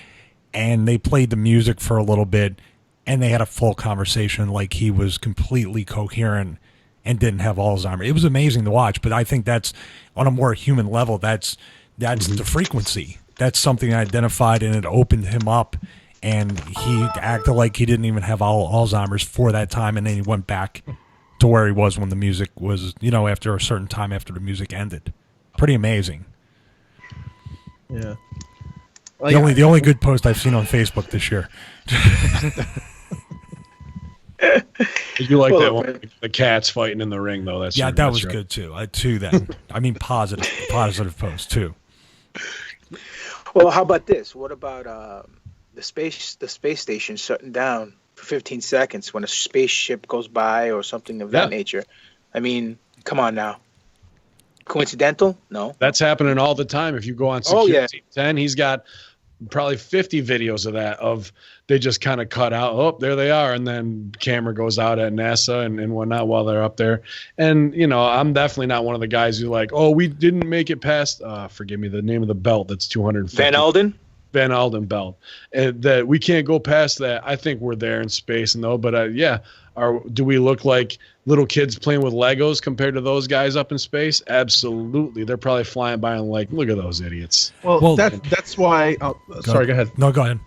And they played the music for a little bit, and they had a full conversation like he was completely coherent and didn't have Alzheimer's. It was amazing to watch, but I think that's on a more human level. That's the frequency. That's something I identified, and it opened him up. And he acted like he didn't even have Alzheimer's for that time, and then he went back to where he was when the music was, after a certain time after the music ended. Pretty amazing. Yeah. The only good post I've seen on Facebook this year. You like that one? The cats fighting in the ring, though. That was good too. I mean, positive post too. Well, how about this? What about the space station shutting down for 15 seconds when a spaceship goes by or something of that nature? I mean, come on now. Coincidental? No. That's happening all the time. If you go on Security 10, he's got probably 50 videos of that, of they just kind of cut out, oh, there they are, and then camera goes out at NASA and whatnot while they're up there. And, I'm definitely not one of the guys who like, oh, we didn't make it past, forgive me, the name of the belt that's 250. Van Alden belt, and that we can't go past that. I think we're there in space, do we look like little kids playing with Legos compared to those guys up in space? Absolutely. They're probably flying by and like, look at those idiots. Well, that's why. Sorry, go ahead. No, go ahead.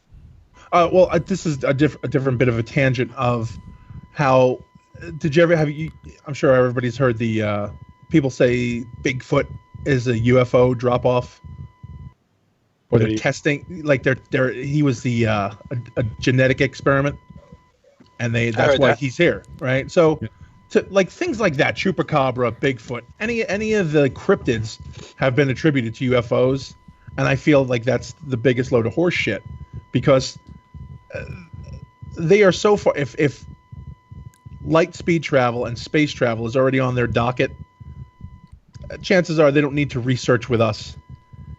This is a different bit of a tangent of how. Did you ever have? I'm sure everybody's heard the people say Bigfoot is a UFO drop off. Or they're testing, like he was a genetic experiment, and that's why he's here, right? So, like things like that, Chupacabra, Bigfoot, any of the cryptids have been attributed to UFOs, and I feel like that's the biggest load of horse shit, because they are so far. If light speed travel and space travel is already on their docket, chances are they don't need to research with us.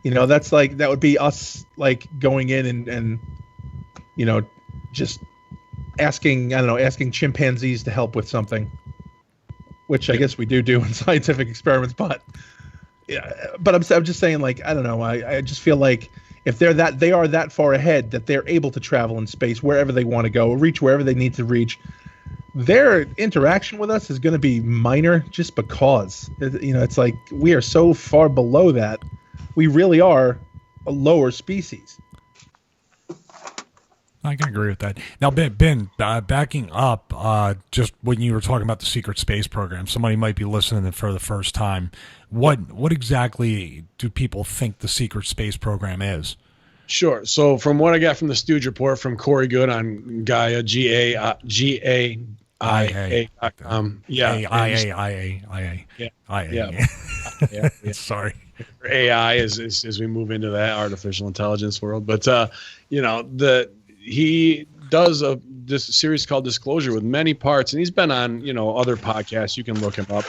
That's like, that would be us like going in and just asking chimpanzees to help with something, which I guess we do in scientific experiments. But I'm just saying, like, I don't know. I just feel like if they are that far ahead that they're able to travel in space wherever they want to go, reach wherever they need to reach, their interaction with us is going to be minor just because, it's like we are so far below that. We really are a lower species. I can agree with that. Now, Ben, backing up, just when you were talking about the secret space program, somebody might be listening for the first time. What exactly do people think the secret space program is? Sure. So from what I got from the Stooge report from Corey Good on Gaia, GAIA.com. Sorry. AI as we move into that artificial intelligence world, but he does this series called Disclosure with many parts, and he's been on other podcasts. You can look him up,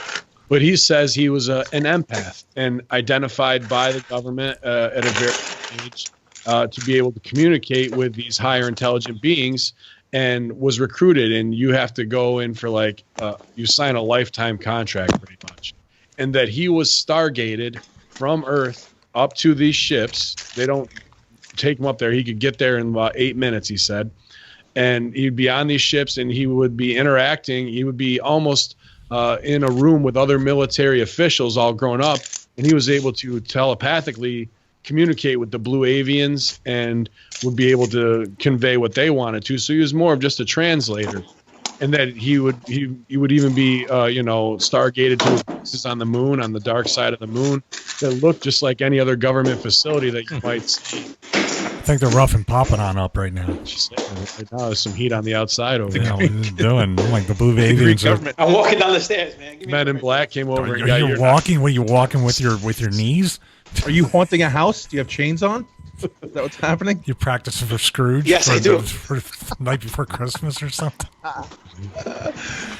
but he says he was an empath and identified by the government at a very young age to be able to communicate with these higher intelligent beings, and was recruited. And you have to go in for you sign a lifetime contract pretty much, and that he was stargated from Earth up to these ships. They don't take him up there. He could get there in about 8 minutes, he said. And he'd be on these ships, and he would be interacting. He would be almost in a room with other military officials all grown up, and he was able to telepathically communicate with the blue avians and would be able to convey what they wanted to. So he was more of just a translator. And that he would even be stargated to places on the moon, on the dark side of the moon, that looked just like any other government facility that you might see. I think they're roughing Papadon up right now. Right now, there's some heat on the outside over there. What are you doing? Like the blue avians are. I'm walking down the stairs, man. Men in Black came over. Are you walking? Were you walking with your knees? Are you haunting a house? Do you have chains on? Is that what's happening? You practicing for Scrooge? Yes, I do. For night before Christmas or something?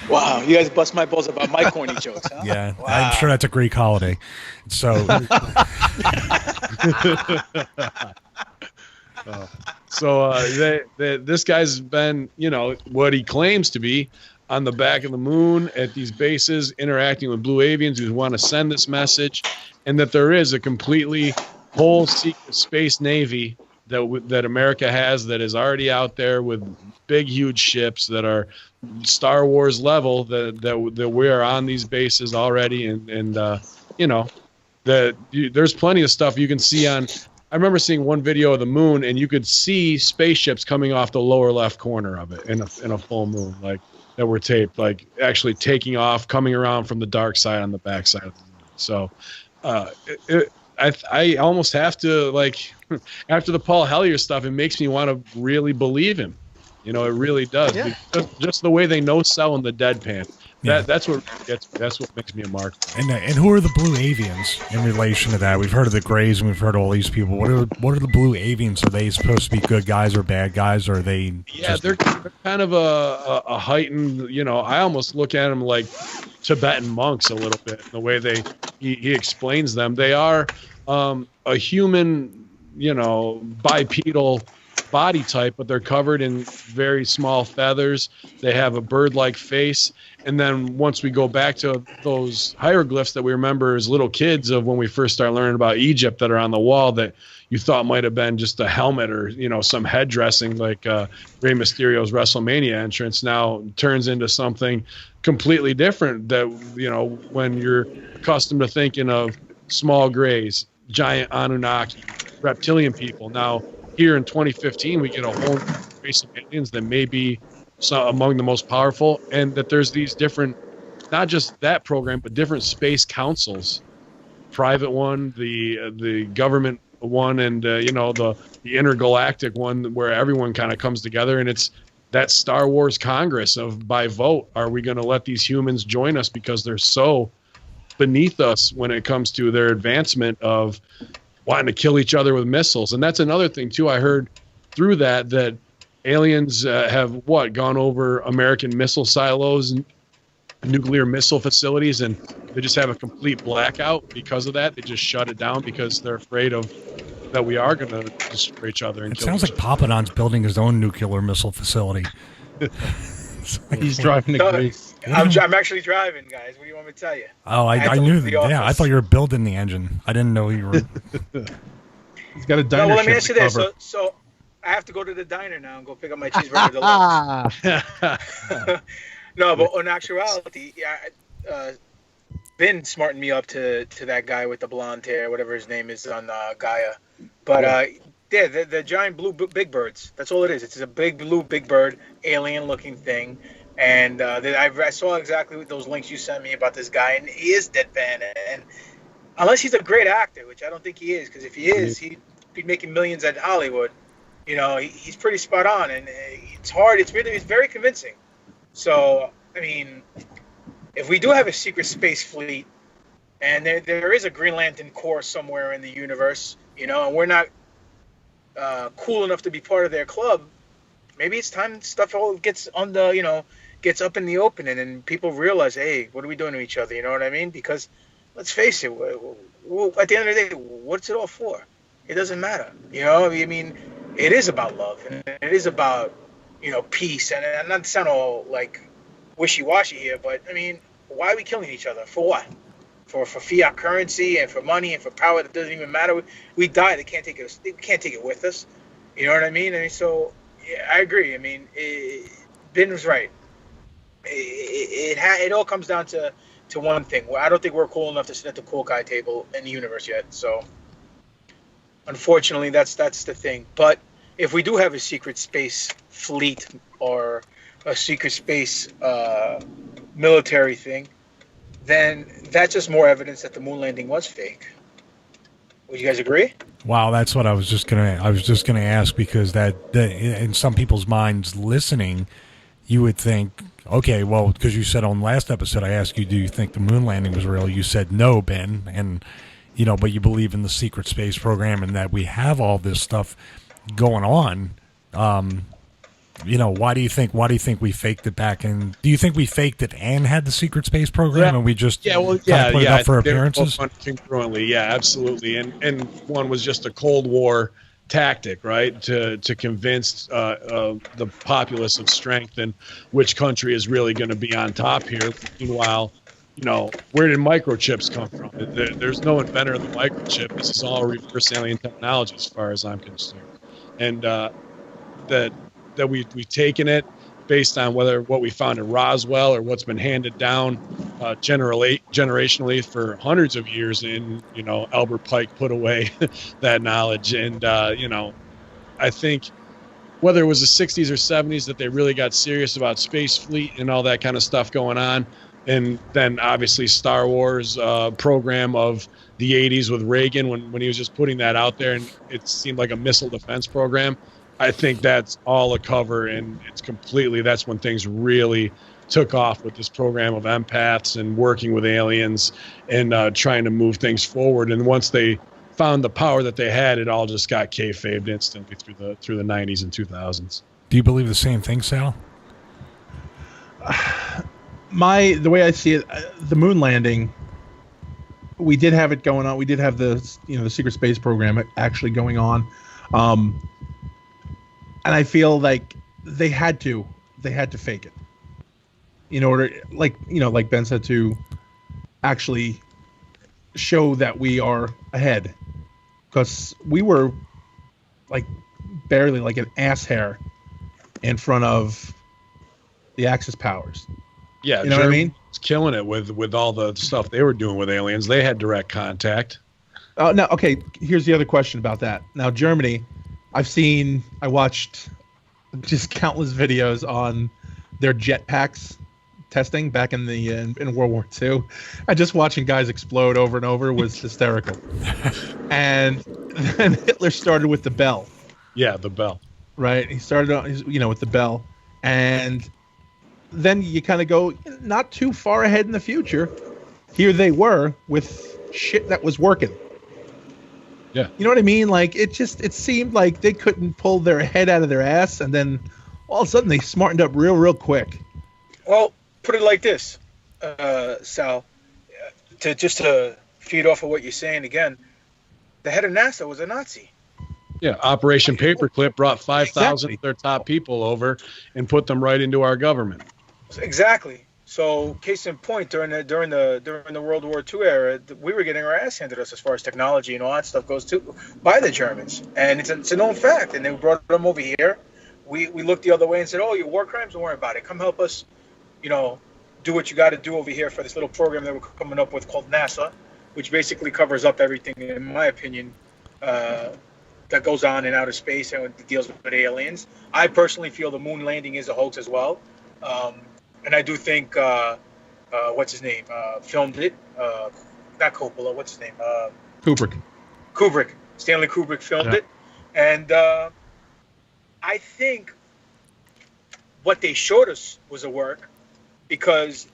Wow, you guys bust my balls about my corny jokes, huh? Yeah, Wow. I'm sure that's a Greek holiday. So, this guy's been, what he claims to be on the back of the moon at these bases, interacting with blue avians who want to send this message, and that there is a completely whole secret space navy that America has that is already out there with big, huge ships that are Star Wars level that we are on these bases already, and there's plenty of stuff you can see on. I remember seeing one video of the moon, and you could see spaceships coming off the lower left corner of it in a full moon, like that were taped, like actually taking off, coming around from the dark side on the back side of the moon. So, I almost have to, like, after the Paul Hellyer stuff, it makes me want to really believe him. It really does. Yeah. Just the way they no-sell in the deadpan. Yeah. That's what makes me a mark. and who are the blue avians in relation to that? We've heard of the Greys and we've heard of all these people. What are the blue avians? Are they supposed to be good guys or bad guys? Or are they? Yeah, they're kind of a heightened. I almost look at them like Tibetan monks a little bit. The way he explains them, they are a human, bipedal body type, but they're covered in very small feathers. They have a bird-like face. And then once we go back to those hieroglyphs that we remember as little kids of when we first started learning about Egypt that are on the wall that you thought might have been just a helmet or, some head dressing like Rey Mysterio's WrestleMania entrance, now turns into something completely different that, when you're accustomed to thinking of small grays, giant Anunnaki, reptilian people. Now, here in 2015, we get a whole race of aliens that may be among the most powerful, and that there's these different, not just that program, but different space councils, private one, the government one, and the intergalactic one, where everyone kind of comes together, and it's that Star Wars Congress of by vote. Are we going to let these humans join us because they're so beneath us when it comes to their advancement of wanting to kill each other with missiles? And that's another thing too. I heard through that aliens have gone over American missile silos and nuclear missile facilities, and they just have a complete blackout because of that. They just shut it down because they're afraid of that we are going to destroy each other. And It sounds like Papadon's building his own nuclear missile facility. He's driving to Greece. I'm actually driving, guys. What do you want me to tell you? Oh, I knew that. Yeah, I thought you were building the engine. I didn't know you were. He's got a diner. No, well, let me ask you this. cover. So I have to go to the diner now and go pick up my cheeseburger deluxe. No, but in actuality, Ben smartened me up to that guy with the blonde hair, whatever his name is on Gaia. But the giant blue big birds. That's all it is. It's a big blue big bird, alien-looking thing. And I saw exactly those links you sent me about this guy, and he is deadpan. And unless he's a great actor, which I don't think he is, because if he is, he'd be making millions at Hollywood. He's pretty spot on, and it's hard. It's very convincing. So, I mean, if we do have a secret space fleet, and there is a Green Lantern Corps somewhere in the universe, and we're not cool enough to be part of their club, maybe it's time stuff all gets on the, gets up in the open, and then people realize, hey, what are we doing to each other? You know what I mean? Because let's face it, at the end of the day, what's it all for? It doesn't matter. I mean, it is about love, and it is about, peace, and not to sound all like wishy-washy here, but I mean, why are we killing each other? For what? For fiat currency and for money and for power that doesn't even matter. We die. They can't take it. They can't take it with us. You know what I mean? So yeah, I agree. I mean, Ben was right. It all comes down to one thing. I don't think we're cool enough to sit at the cool guy table in the universe yet. So, unfortunately, that's the thing. But if we do have a secret space fleet or a secret space military thing, then that's just more evidence that the moon landing was fake. Would you guys agree? Wow, that's what I was just gonna ask, because that in some people's minds listening, you would think, okay, well, because you said on last episode, I asked you, do you think the moon landing was real? You said no, Ben, and but you believe in the secret space program and that we have all this stuff going on. Why do you think we faked it back? And do you think we faked it and had the secret space program and we just put it up for appearances? Congruently, yeah, absolutely. And one was just a Cold War tactic, right, to convince the populace of strength and which country is really going to be on top here. Meanwhile, where did microchips come from? There's no inventor of the microchip. This is all reverse alien technology, as far as I'm concerned. And that we've taken it based on what we found in Roswell or what's been handed down generationally for hundreds of years. And Albert Pike put away that knowledge. And I think whether it was the 60s or 70s that they really got serious about space fleet and all that kind of stuff going on, and then obviously Star Wars program of the 80s with Reagan when he was just putting that out there, and it seemed like a missile defense program. I think that's all a cover, and that's when things really took off with this program of empaths and working with aliens and trying to move things forward. And once they found the power that they had, it all just got kayfabed instantly through the 90s and 2000s. Do you believe the same thing, Sal? The way I see it, the moon landing, we did have it going on. We did have the secret space program actually going on. And I feel like they had to fake it in order, like Ben said, to actually show that we are ahead, because we were like barely like an ass hair in front of the Axis powers. Yeah, you know what I mean? Was killing it with all the stuff they were doing with aliens. They had direct contact. Now, okay, here's the other question about that. Now, Germany, I watched just countless videos on their jetpacks testing back in World War II. And just watching guys explode over and over was hysterical. And then Hitler started with the Bell. Yeah, the Bell. Right? He started with the Bell. And then you kind of go not too far ahead in the future. Here they were with shit that was working. Yeah. You know what I mean? Like, it seemed like they couldn't pull their head out of their ass, and then all of a sudden they smartened up real quick. Well, put it like this, Sal, to feed off of what you're saying again, the head of NASA was a Nazi. Yeah, Operation Paperclip brought 5,000 of their top people over and put them right into our government. Exactly. So, case in point, during the World War II era, we were getting our ass handed us as far as technology and all that stuff goes too by the Germans, and it's a known fact. And they brought them over here. We looked the other way and said, "Oh, your war crimes, don't worry about it. Come help us, do what you got to do over here for this little program that we're coming up with called NASA, which basically covers up everything, in my opinion, that goes on in outer space and deals with aliens. I personally feel the moon landing is a hoax as well." And I do think, what's his name, filmed it. Not Coppola, what's his name? Kubrick. Stanley Kubrick filmed it. And I think what they showed us was a work, because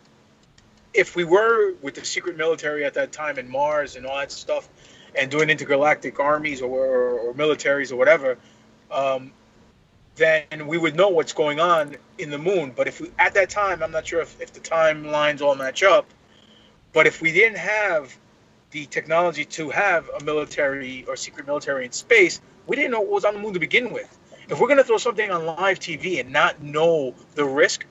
if we were with the secret military at that time in Mars and all that stuff and doing intergalactic armies or militaries or whatever, then we would know what's going on in the moon. But if we, at that time, I'm not sure if the timelines all match up, but if we didn't have the technology to have a military or secret military in space, we didn't know what was on the moon to begin with. If we're going to throw something on live TV and not know the risk,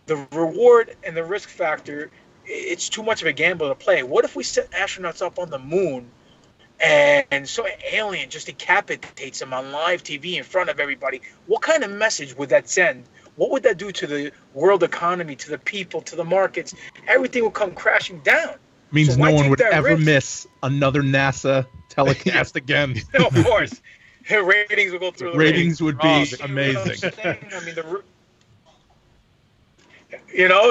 the reward and the risk factor, it's too much of a gamble to play. What if we set astronauts up on the moon and so an alien just decapitates them on live TV in front of everybody? What kind of message would that send? what would that do to the world economy, to the people, to the markets? Everything will come crashing down. Means So no why one take would that ever risk? miss another NASA telecast again. No, of course. Ratings will go through the Ratings would be You know what I'm amazing. saying? I mean,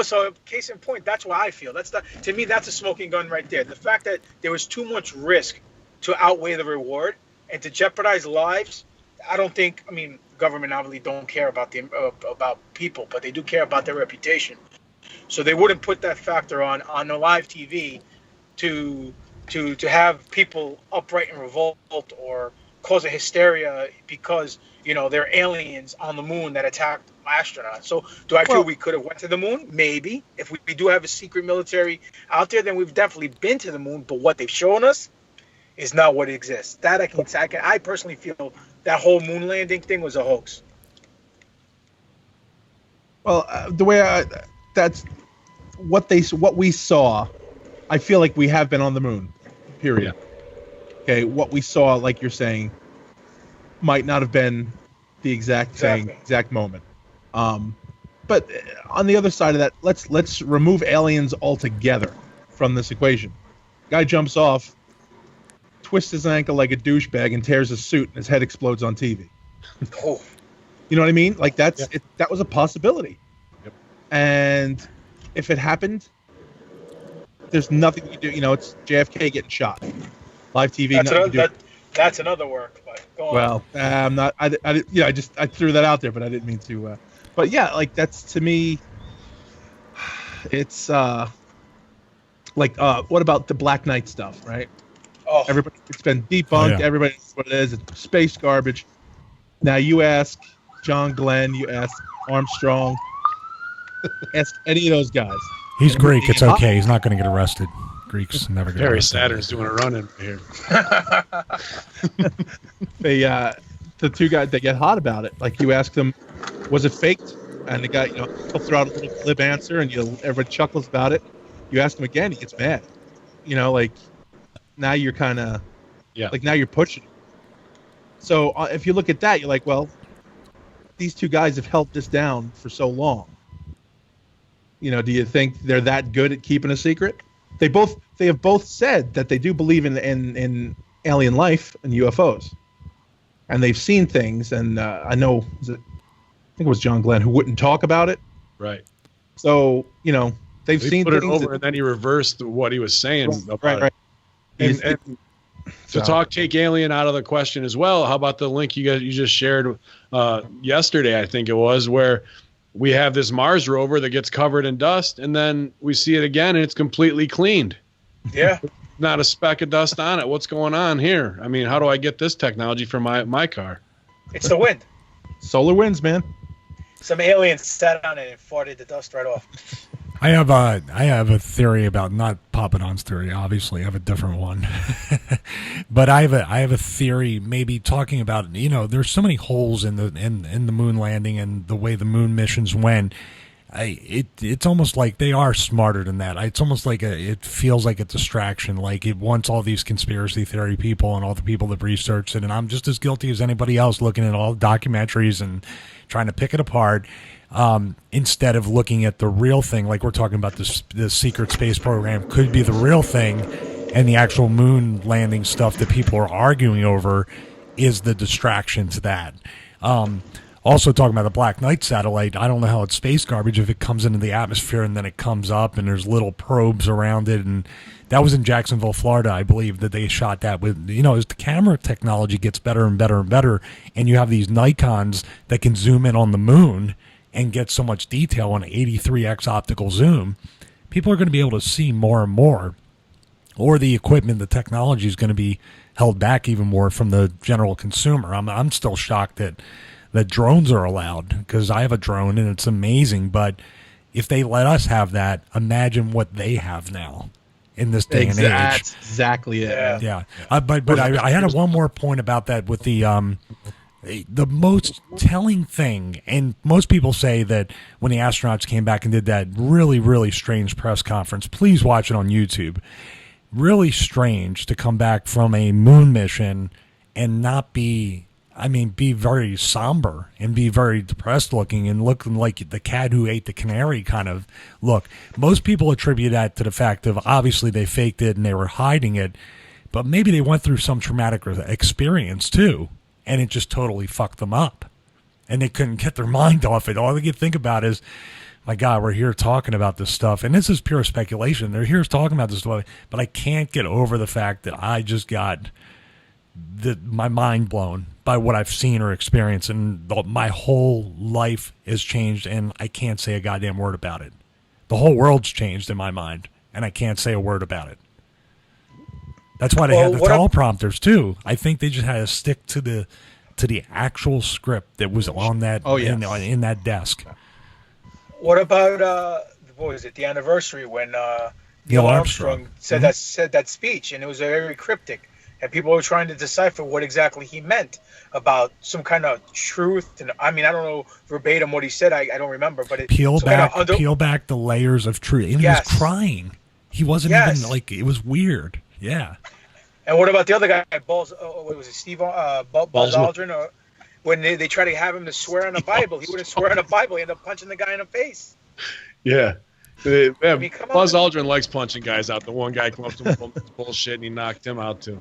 so case in point, that's what I feel. To me, that's a smoking gun right there. The fact that there was too much risk to outweigh the reward and to jeopardize lives. I don't think. I mean, government obviously don't care about about people, but they do care about their reputation. So they wouldn't put that factor on the live TV to have people upright and revolt or cause a hysteria because they're aliens on the moon that attacked astronauts. So do I feel we could have went to the moon? Maybe. If we do have a secret military out there, then we've definitely been to the moon. But what they've shown us is not what exists. That I personally feel that whole moon landing thing was a hoax. Well, the way that's what we saw. I feel like we have been on the moon. Period. Yeah. Okay, what we saw, like you're saying, might not have been the exact moment. But on the other side of that, let's remove aliens altogether from this equation. Guy jumps off, twists his ankle like a douchebag, and tears his suit, and his head explodes on TV. Oh. You know what I mean? Like that was a possibility. Yep. And if it happened, there's nothing you do. It's JFK getting shot. Live TV. That's another work. But go on. Well, I'm not. I threw that out there, but I didn't mean to. But yeah, like that's to me. It's what about the Black Knight stuff, right? Oh. It's been debunked. Everybody knows what it is. It's space garbage. Now you ask John Glenn, you ask Armstrong, ask any of those guys. He's Greek. It's okay. He's not going to get arrested. Greeks never get Harry arrested. Saturn's doing a run in here. The two guys, they get hot about it. Like you ask them, was it faked? And the guy, he'll throw out a little glib answer, and everybody chuckles about it. You ask him again, he gets mad. Like now you're kind of, like now you're pushing it. So if you look at that, you're like, well, these two guys have held this down for so long. Do you think they're that good at keeping a secret? They have both said that they do believe in alien life and UFOs, and they've seen things. And I know, I think it was John Glenn who wouldn't talk about it. Right. So they've seen put it things over, and then he reversed what he was saying about right. it. And to take alien out of the question as well. How about the link you just shared yesterday? I think it was where we have this Mars rover that gets covered in dust, and then we see it again, and it's completely cleaned. Yeah. Not a speck of dust on it. What's going on here? I mean, how do I get this technology for my car? It's the wind. Solar winds, man. Some aliens sat on it and farted the dust right off. I have a theory about, not Papadon's theory, obviously. I have a different one. But I have a theory, maybe talking about, there's so many holes in the moon landing and the way the moon missions went. It's almost like they are smarter than that. It's almost like it feels like a distraction. Like it wants all these conspiracy theory people and all the people that researched it, and I'm just as guilty as anybody else looking at all the documentaries and trying to pick it apart. Instead of looking at the real thing, like we're talking about the secret space program could be the real thing, and the actual moon landing stuff that people are arguing over is the distraction to that. Also talking about the Black Knight satellite, I don't know how it's space garbage if it comes into the atmosphere and then it comes up and there's little probes around it. And that was in Jacksonville, Florida, I believe, that they shot that with. As the camera technology gets better and better and better, and you have these Nikons that can zoom in on the moon and get so much detail on 83x optical zoom, people are going to be able to see more and more, or the equipment, the technology is going to be held back even more from the general consumer. I'm still shocked that drones are allowed, because I have a drone and it's amazing. But if they let us have that, imagine what they have now in this day and age. That's exactly it. Yeah. But I had one more point about that with the most telling thing, and most people say that when the astronauts came back and did that really, really strange press conference, please watch it on YouTube. Really strange to come back from a moon mission and not be I mean, be very somber and be very depressed looking and looking like the cat who ate the canary kind of look. Most people attribute that to the fact of obviously they faked it and they were hiding it, but maybe they went through some traumatic experience too, and it just totally fucked them up. And they couldn't get their mind off it. All they could think about is, my God, we're here talking about this stuff. And this is pure speculation. They're here talking about this stuff, but I can't get over the fact that I just got my mind blown by what I've seen or experienced, and my whole life has changed, and I can't say a goddamn word about it. The whole world's changed in my mind, and I can't say a word about it. That's why they had the teleprompters too. I think they just had to stick to the actual script that was on that in that desk. What about what was it? The anniversary when Neil Armstrong said that speech, and it was very cryptic. And people were trying to decipher what exactly he meant about some kind of truth. And I mean, I don't know verbatim what he said. I don't remember. But peel back the layers of truth. And he was crying. He wasn't even like, it was weird. Yeah. And what about the other guy, what was it, Steve Buzz Aldrin? Or when they try to have him to swear on the Bible, he wouldn't swear on the Bible. He ended up punching the guy in the face. Yeah. Buzz Aldrin likes punching guys out. The one guy came up to him with bullshit, and he knocked him out too.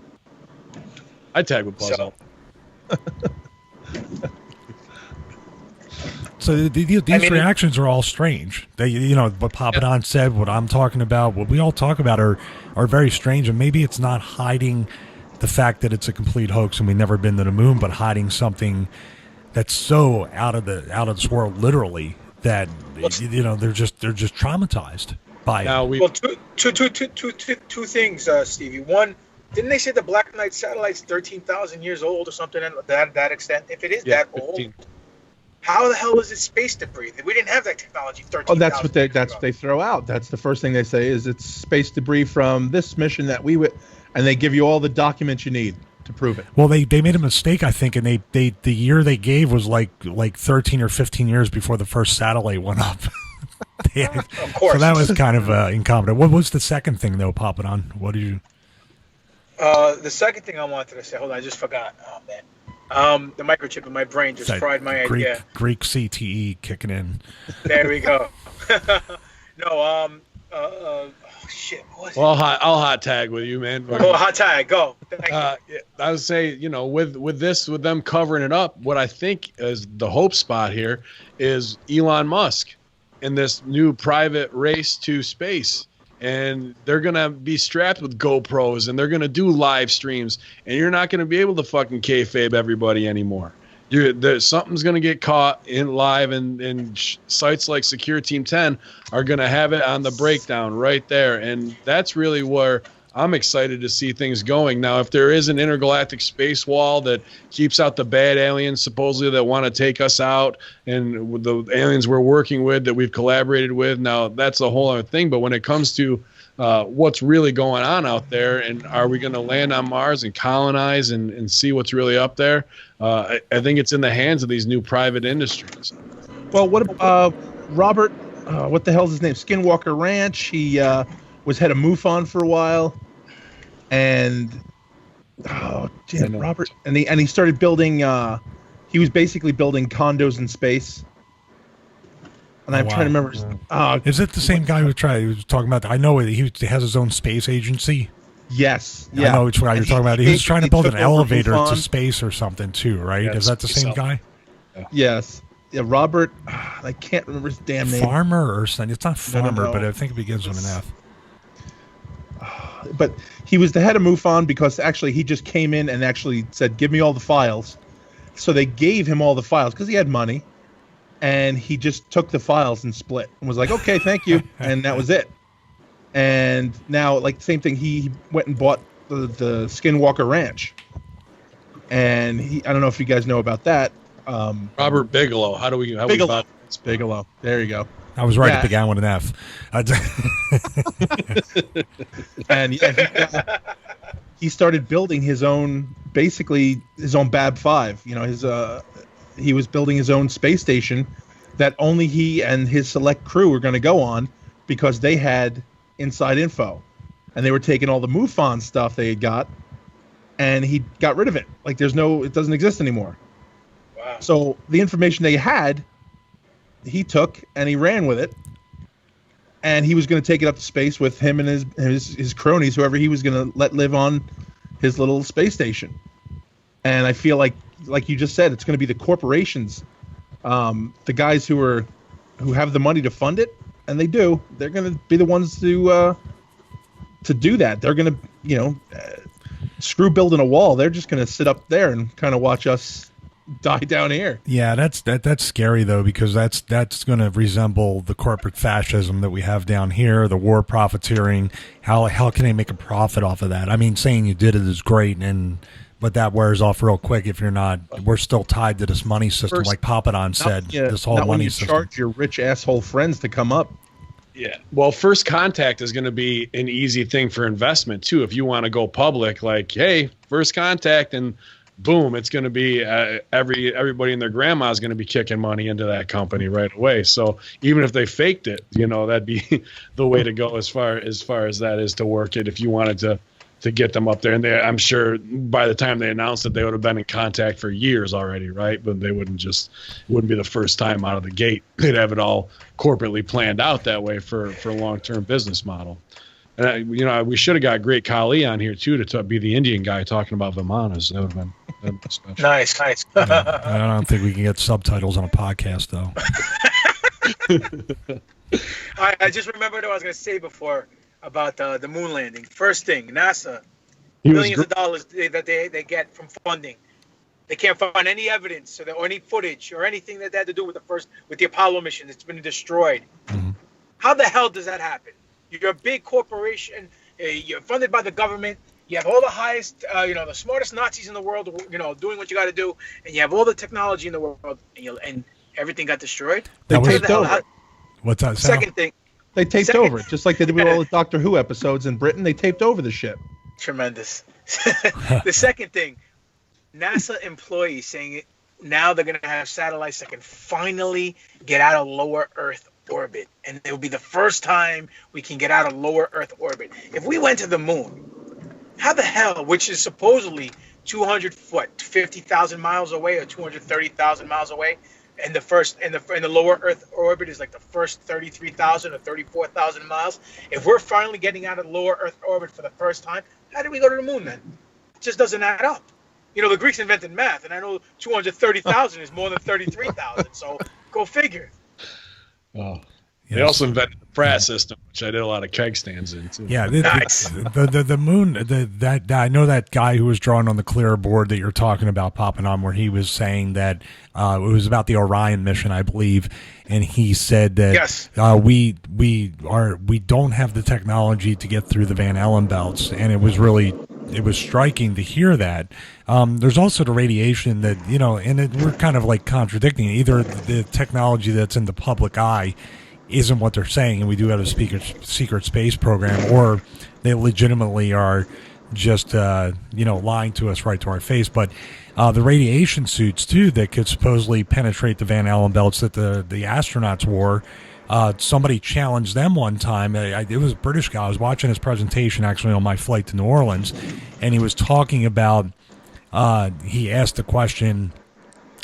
I tag with Buzz Aldrin. So these reactions are all strange. They, what Papadon said, what I'm talking about, what we all talk about are very strange. And maybe it's not hiding the fact that it's a complete hoax and we've never been to the moon, but hiding something that's so out of this world, literally, that they're just traumatized by it. Well, two things, Stevie. One, didn't they say the Black Knight satellite's 13,000 years old or something to that extent? If it is that 15. Old, how the hell is it space debris? We didn't have that technology 13,000 years ago. That's what they throw out. That's the first thing they say is it's space debris from this mission that we would, and they give you all the documents you need to prove it. Well, they made a mistake, I think, and the year they gave was like 13 or 15 years before the first satellite went up. Of course. So that was kind of incompetent. What was the second thing, though, Papadon? What did you... The second thing I wanted to say, hold on, I just forgot. Oh, man. The microchip in my brain just fried my idea. Greek CTE kicking in. There we go. No, shit. Well, I'll hot tag with you, man. Oh, hot tag, go. I would say, with them covering it up, what I think is the hope spot here is Elon Musk in this new private race to space. And they're going to be strapped with GoPros, and they're going to do live streams, and you're not going to be able to fucking kayfabe everybody anymore. Something's going to get caught in live, and sites like Secure Team 10 are going to have it on the breakdown right there. And that's really where I'm excited to see things going. Now, if there is an intergalactic space wall that keeps out the bad aliens, supposedly, that want to take us out, and with the aliens we're working with that we've collaborated with, now that's a whole other thing. But when it comes to what's really going on out there, and are we going to land on Mars and colonize and see what's really up there, I think it's in the hands of these new private industries. Well, what about Robert, what the hell's his name? Skinwalker Ranch. He was head of MUFON for a while. And Robert, and he started building. He was basically building condos in space. And I'm trying to remember. Is it the same guy who was talking about? I know he has his own space agency. Yes. Yeah. I know which one you're talking about. He was trying to build an elevator to space or something too, right? Is that the same guy? Yes. Yeah. Robert. I can't remember his damn name. Farmer or something. It's not Farmer, but I think it begins with an F. But he was the head of MUFON because actually he just came in and actually said, give me all the files. So they gave him all the files because he had money, and he just took the files and split and was like, okay, thank you. And that was it. And now, like, the same thing, he went and bought the Skinwalker Ranch. And I don't know if you guys know about that. Robert Bigelow. Bigelow. It's Bigelow. There you go. I was right. It began with an F. And he started building his own, basically his own Bab 5. He was building his own space station that only he and his select crew were going to go on because they had inside info, and they were taking all the MUFON stuff they had got, and he got rid of it. Like it doesn't exist anymore. So the information they had, he took and he ran with it, and he was going to take it up to space with him and his cronies, whoever he was going to let live on his little space station. And I feel like you just said, it's going to be the corporations, the guys who have the money to fund it, and they do. They're going to be the ones to do that. They're going to, screw building a wall. They're just going to sit up there and kind of watch us die down here. Yeah, that's scary though, because that's going to resemble the corporate fascism that we have down here, the war profiteering. How can they make a profit off of that? I mean, saying you did it is great, but that wears off real quick if you're not. We're still tied to this money system, like Papadon said. This whole money system. Charge your rich asshole friends to come up. Yeah. Well, first contact is going to be an easy thing for investment too. If you want to go public, like, hey, first contact, and boom, it's going to be everybody and their grandma is going to be kicking money into that company right away. So even if they faked it, that'd be the way to go as far as that is to work it. If you wanted to get them up there, and I'm sure by the time they announced it, they would have been in contact for years already, right? But they wouldn't be the first time out of the gate. They'd have it all corporately planned out that way for a long-term business model. And we should have got Great Khali on here too to be the Indian guy talking about Vimanas. That would have been special. Nice. Yeah, I don't think we can get subtitles on a podcast though. I just remembered what I was going to say before about the moon landing. First thing, NASA, millions of dollars that they get from funding. They can't find any evidence or any footage or anything that had to do with the Apollo mission that's been destroyed. Mm-hmm. How the hell does that happen? You're a big corporation. You're funded by the government. You have all the highest, the smartest Nazis in the world, doing what you got to do, and you have all the technology in the world, and everything got destroyed. They taped over it. What's that? Second thing. They taped over it, just like they did with all the Doctor Who episodes in Britain. They taped over the ship. Tremendous. The second thing, NASA employees saying now they're going to have satellites that can finally get out of lower Earth orbit, and it will be the first time we can get out of lower Earth orbit. If we went to the moon, how the hell, which is supposedly 50,000 miles away or 230,000 miles away, and the lower Earth orbit is like the first 33,000 or 34,000 miles. If we're finally getting out of lower Earth orbit for the first time, how did we go to the moon then? It just doesn't add up. The Greeks invented math, and I know 230,000 is more than 33,000. So go figure. Oh. They also invented the Pratt system, which I did a lot of keg stands in too. Yeah, nice. The moon. That I know that guy who was drawing on the clear board that you're talking about, Papadon, where he was saying that it was about the Orion mission, I believe, and he said that yes. we don't have the technology to get through the Van Allen belts, and it was striking to hear that. There's also the radiation that we're kind of like contradicting it. Either the technology that's in the public eye isn't what they're saying, and we do have a secret space program, or they legitimately are just lying to us right to our face. But the radiation suits too that could supposedly penetrate the Van Allen belts that the astronauts wore. Somebody challenged them one time. It was a British guy. I was watching his presentation actually on my flight to New Orleans, and he was talking about. He asked the question,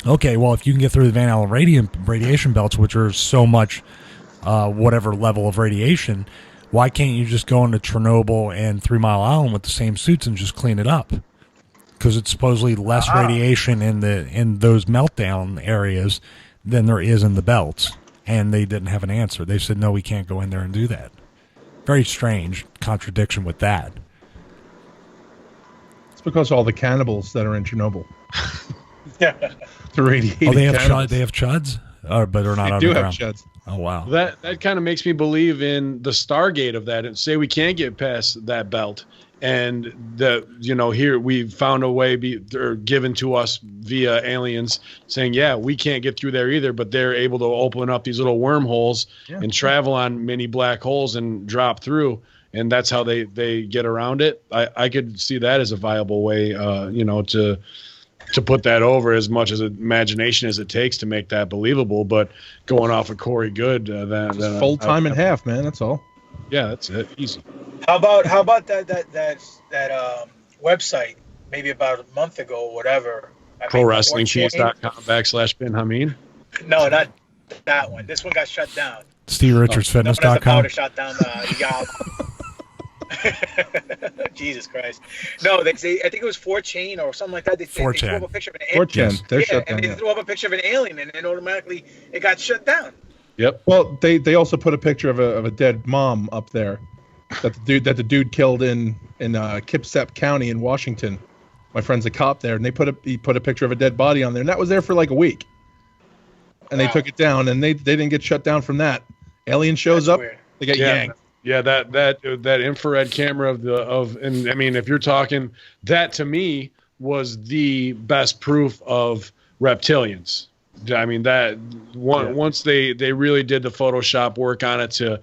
okay, well, if you can get through the Van Allen radiation belts, which are so much whatever level of radiation, why can't you just go into Chernobyl and 3 Mile Island with the same suits and just clean it up? Because it's supposedly less radiation in those meltdown areas than there is in the belts. And they didn't have an answer. They said, no, we can't go in there and do that. Very strange contradiction with that. It's because of all the cannibals that are in Chernobyl. Yeah. The radiated they have cannibals. They have chuds? But they're not underground. They do have chuds. Oh, wow. That kind of makes me believe in the Stargate of that, and say we can't get past that belt, and here we've found a way given to us via aliens saying, yeah, we can't get through there either, but they're able to open up these little wormholes and travel on mini black holes and drop through, and that's how they get around it. I could see that as a viable way, to put that over as much as imagination as it takes to make that believable. But going off of Corey Good, full time in half, man. That's all. Yeah, that's it. Easy. How about that website? Maybe about a month ago, or whatever. ProWrestlingTees.com/BinHamin. No, not that one. This one got shut down. SteveRichardsFitness.com. The powder shot down the Jesus Christ. No, I think it was 4chan or something like that. They threw up a picture of an alien. 4chan. They're shut down. And they threw up a picture of an alien, and then automatically it got shut down. Yep. Well, they also put a picture of a dead mom up there that the dude killed in Kitsap County in Washington. My friend's a cop there, and he put a picture of a dead body on there, and that was there for like a week. And they took it down, and they didn't get shut down from that. Alien shows up, weird. They got yanked. Yeah, that infrared camera and I mean, if you're talking, that to me was the best proof of reptilians. I mean, once they really did the Photoshop work on it to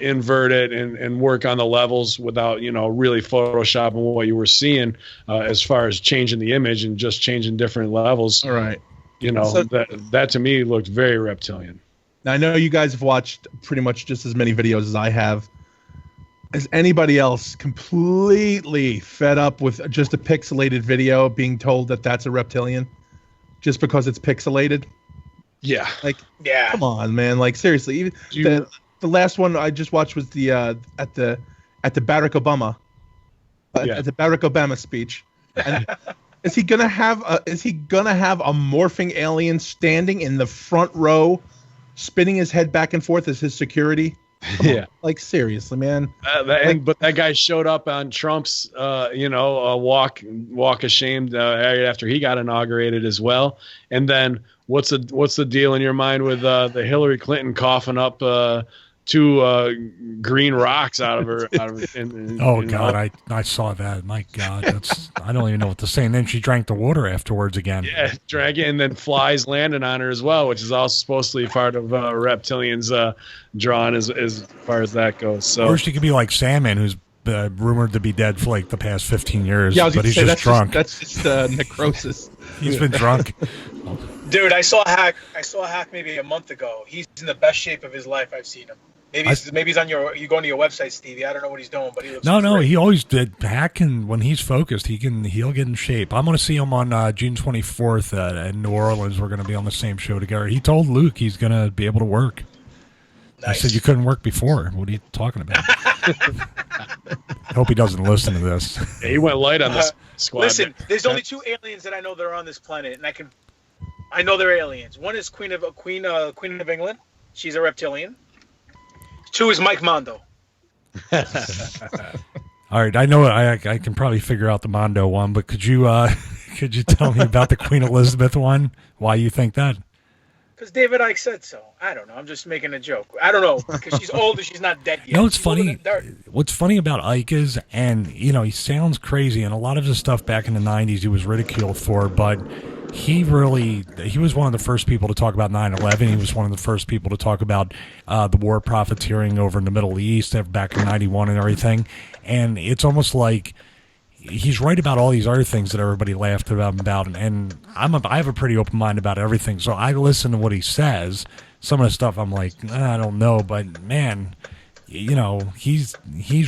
invert it and work on the levels without, really Photoshopping what you were seeing as far as changing the image and just changing different levels. All right. That to me looked very reptilian. Now, I know you guys have watched pretty much just as many videos as I have. Is anybody else completely fed up with just a pixelated video being told that that's a reptilian just because it's pixelated? Yeah. Come on, man. Like, seriously. Even the last one I just watched was the at the Barack Obama at the Barack Obama speech. And is he gonna have a morphing alien standing in the front row, spinning his head back and forth as his security? Yeah. Like, seriously, man. But that guy showed up on Trump's, walk of shame right after he got inaugurated as well. And then what's the deal in your mind with the Hillary Clinton coughing up two green rocks out of her? God, I saw that. My God, I don't even know what to say. And then she drank the water afterwards again. Yeah, drank it, and then flies landed on her as well, which is also supposed to be part of reptilians drawn as far as that goes. So, or she could be like Salmon, who's rumored to be dead for like the past 15 years. Yeah, but he's just drunk. That's just necrosis. He's been drunk. Dude, I saw Hack maybe a month ago. He's in the best shape of his life. I've seen him. Maybe he's on you going to your website, Stevie. I don't know what he's doing, but he looks great. He always did. Hack, and when he's focused, he'll get in shape. I'm going to see him on June 24th in New Orleans. We're going to be on the same show together. He told Luke he's going to be able to work. Nice. I said you couldn't work before. What are you talking about? I hope he doesn't listen to this. Yeah, he went light on this squad. Listen, there's only two aliens that I know that are on this planet, and I know they're aliens. One is Queen of England. She's a reptilian. Two is Mike Mondo. All right, I know I can probably figure out the Mondo one, but could you tell me about the Queen Elizabeth one? Why you think that? Because David Icke said so. I don't know. I'm just making a joke. I don't know, because she's older. She's not dead yet. No, it's funny. What's funny about Icke is, and he sounds crazy, and a lot of his stuff back in the 90s he was ridiculed for, but he was one of the first people to talk about 9/11. He was one of the first people to talk about the war profiteering over in the Middle East back in 91 and everything. And it's almost like he's right about all these other things that everybody laughed about. And I have a pretty open mind about everything. So I listen to what he says. Some of the stuff I'm like, I don't know. But, man, he's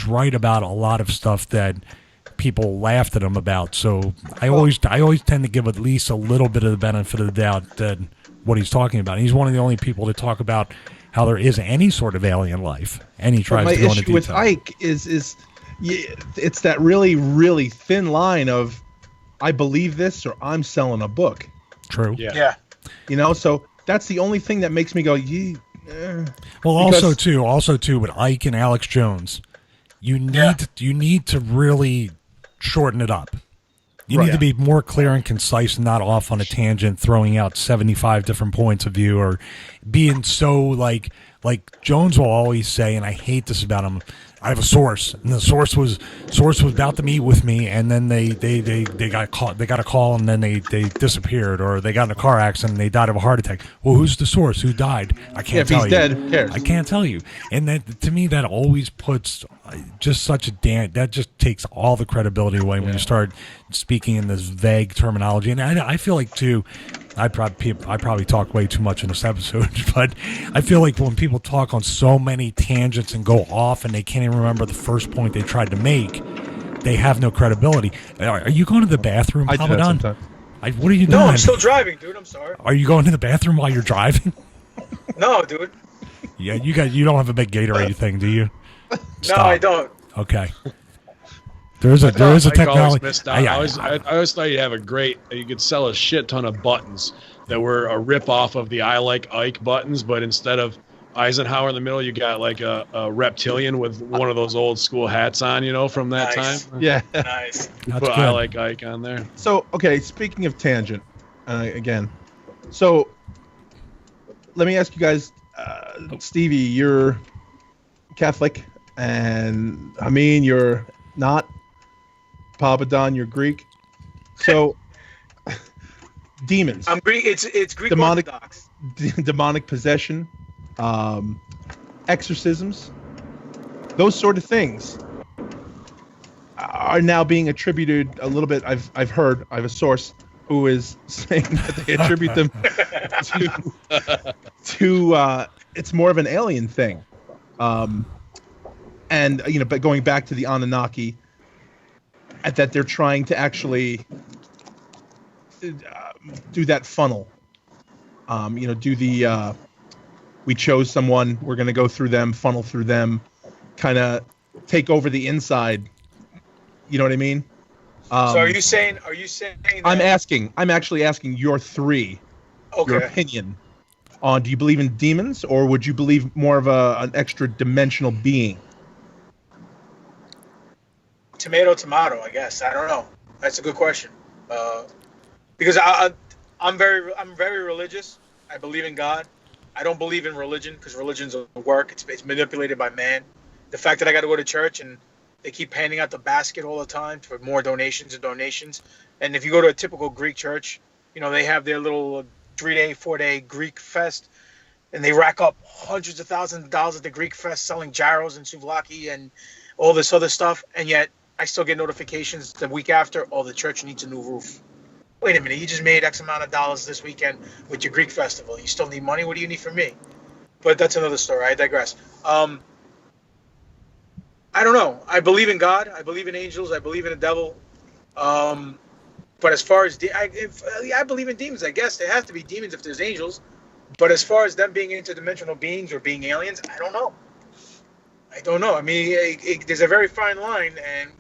right about a lot of stuff that people laughed at him about. So I always tend to give at least a little bit of the benefit of the doubt that what he's talking about. He's one of the only people to talk about how there is any sort of alien life, and he tries to go into detail. My issue with Icke is it's that really, really thin line of I believe this or I'm selling a book. True. Yeah. So that's the only thing that makes me go, Well, also too with Icke and Alex Jones, you need to really shorten it up. You need to be more clear and concise, and not off on a tangent, throwing out 75 different points of view, or being so like Jones will always say, and I hate this about him. I have a source, and the source was about to meet with me, and then they got caught. They got a call, and then they disappeared, or they got in a car accident and they died of a heart attack. Well, who's the source? Who died? I can't tell you. If he's dead, who cares? I can't tell you. And that, to me, that always puts just such a that just takes all the credibility away when you start speaking in this vague terminology. And I feel like too. I probably talk way too much in this episode, but I feel like when people talk on so many tangents and go off and they can't even remember the first point they tried to make, they have no credibility. Are you going to the bathroom, Papadon? What are you doing? No, I'm still driving, dude. I'm sorry. Are you going to the bathroom while you're driving? No, dude. Yeah, you don't have a big Gatorade thing, do you? No, I don't. Okay. There is a Mike technology. always missed out. I always thought you'd have you could sell a shit ton of buttons that were a rip off of the I Like Ike buttons, but instead of Eisenhower in the middle, you got like a reptilian with one of those old school hats on, from that time. Yeah. Nice. That's Put good. I Like Ike on there. So, okay, speaking of tangent, again, so let me ask you guys, Stevie, you're Catholic, and I mean, you're not. Papadon, you're Greek. So, demons. I'm Greek. It's Greek Demonic- Orthodox. Demonic possession, exorcisms, those sort of things are now being attributed a little bit. I've heard. I have a source who is saying that they attribute them to it's more of an alien thing, and but going back to the Anunnaki, that they're trying to actually do that funnel. Do the we chose someone, we're going to go through them, funnel through them, kind of take over the inside. You know what I mean? So are you saying that I'm actually asking your your opinion on, do you believe in demons, or would you believe more of an extra dimensional being? Tomato, I guess. I don't know. That's a good question. Because I'm very religious. I believe in God. I don't believe in religion because religion's a work. It's manipulated by man. The fact that I got to go to church and they keep handing out the basket all the time for more donations and donations. And if you go to a typical Greek church, they have their little 3-day, 4-day Greek fest, and they rack up hundreds of thousands of dollars at the Greek fest selling gyros and souvlaki and all this other stuff, and yet I still get notifications the week after, the church needs a new roof. Wait a minute, you just made X amount of dollars this weekend with your Greek festival. You still need money? What do you need from me? But that's another story. I digress. I don't know. I believe in God. I believe in angels. I believe in the devil. But as far as I believe in demons, I guess there has to be demons if there's angels. But as far as them being interdimensional beings or being aliens, I don't know. I mean, there's a very fine line, and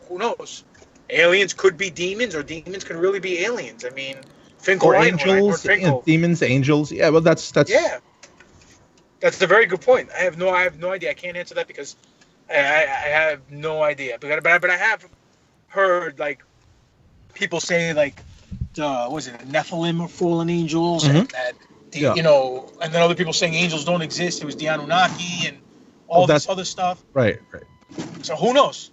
who knows? Aliens could be demons, or demons could really be aliens. I mean, Finkel Or angels, demons, angels. Yeah, well, that's yeah. That's a very good point. I have no idea. I can't answer that because I have no idea. But I have heard people say was it Nephilim or fallen angels, and that and then other people saying angels don't exist. It was the Anunnaki and all this other stuff. Right. So who knows?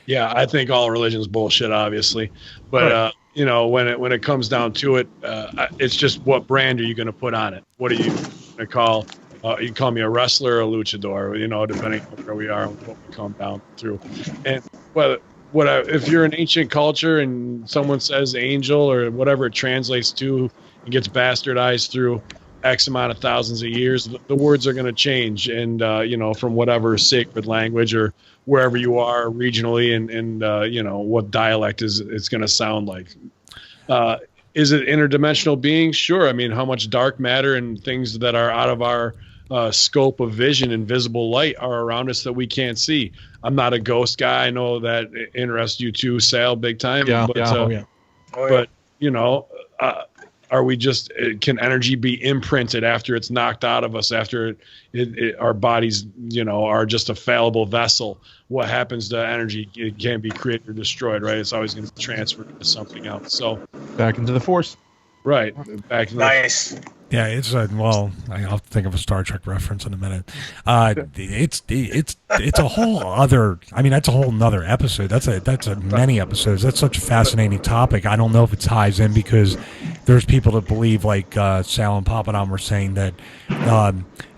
Yeah, I think all religion's bullshit, obviously, but when it comes down to it, it's just what brand are you going to put on it? What are you going to call? You call me a wrestler or a luchador, depending on where we are and what we come down through. And if you're an ancient culture and someone says angel or whatever it translates to, and gets bastardized through X amount of thousands of years, the words are going to change, and from whatever sacred language or wherever you are regionally, and what dialect it's going to sound like. Is it interdimensional beings? Sure. I mean, how much dark matter and things that are out of our scope of vision and visible light are around us that we can't see. I'm not a ghost guy. I know that interests you too, Sal, big time. Yeah. But are we just? Can energy be imprinted after it's knocked out of us? After our bodies, are just a fallible vessel. What happens to energy? It can't be created or destroyed, right? It's always going to transfer to something else. So back into the Force. Right. Back to nice. Yeah, it's I'll think of a Star Trek reference in a minute. It's a whole other. I mean, that's a whole nother episode. That's a many episodes. That's such a fascinating topic. I don't know if it ties in because there's people that believe, like Sal and Papadon were saying, that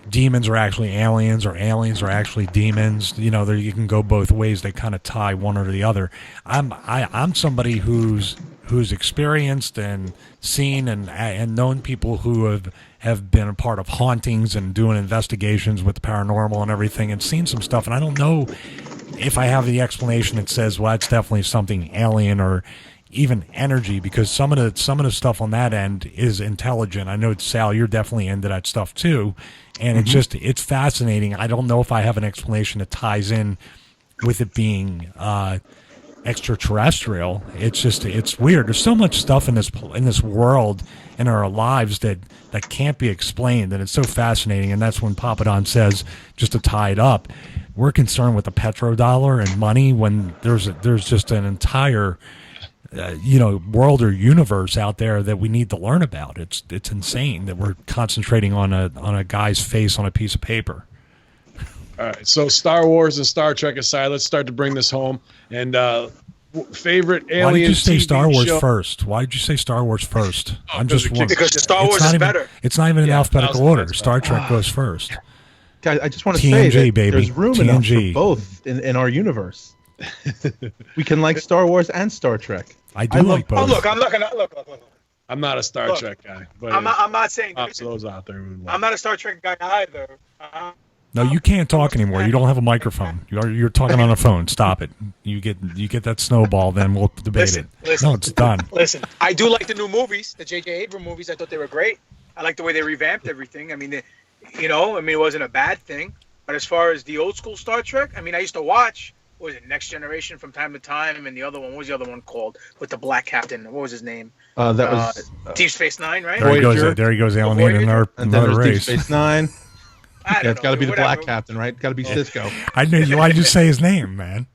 demons are actually aliens or aliens are actually demons. You can go both ways. They kind of tie one or the other. I'm somebody who's experienced and seen and known people who have been a part of hauntings and doing investigations with the paranormal and everything, and seen some stuff. And I don't know if I have the explanation that says, well, it's definitely something alien or even energy, because some of the stuff on that end is intelligent. I know, Sal, you're definitely into that stuff too, and it's fascinating. I don't know if I have an explanation that ties in with it being extraterrestrial. It's weird. There's so much stuff in this world, in our lives, that can't be explained, and it's so fascinating. And that's when Papadon says, just to tie it up, we're concerned with the petrodollar and money when there's just an entire world or universe out there that we need to learn about. It's insane that we're concentrating on a guy's face on a piece of paper. All right, so Star Wars and Star Trek aside, let's start to bring this home. And favorite alien Why did you say TV Star Wars show? first? Why did you say Star Wars first? Because Star Wars is better. It's not even in alphabetical order. that's Star Trek goes first. Guys, I just want to TNG, say that baby. there's room enough for TNG. both in our universe. We can like Star Wars and Star Trek. I do like both. Oh, look, I'm not gonna look. I'm not a Star Look, Trek guy, but I'm not saying. lots of those out there. who like I'm not a Star Trek guy either. No, you can't talk anymore. You don't have a microphone. You're talking on a phone. Stop it. You get that snowball, then we'll debate it. Listen. No, it's done. Listen, I do like the new movies, the J.J. Abrams movies. I thought they were great. I like the way they revamped everything. I mean, it wasn't a bad thing. But as far as the old school Star Trek, I mean, I used to watch, what was it, Next Generation from time to time, and the other one, what was the other one called? With the black captain, what was his name? That was Deep Space Nine, right? There he Voyager. goes. There he goes, alien in and then another there's Deep race. Space Nine. I don't Yeah, it's know, got to be the whatever. black captain, right? Got to be Cisco. I knew you. Why'd you say his name, man?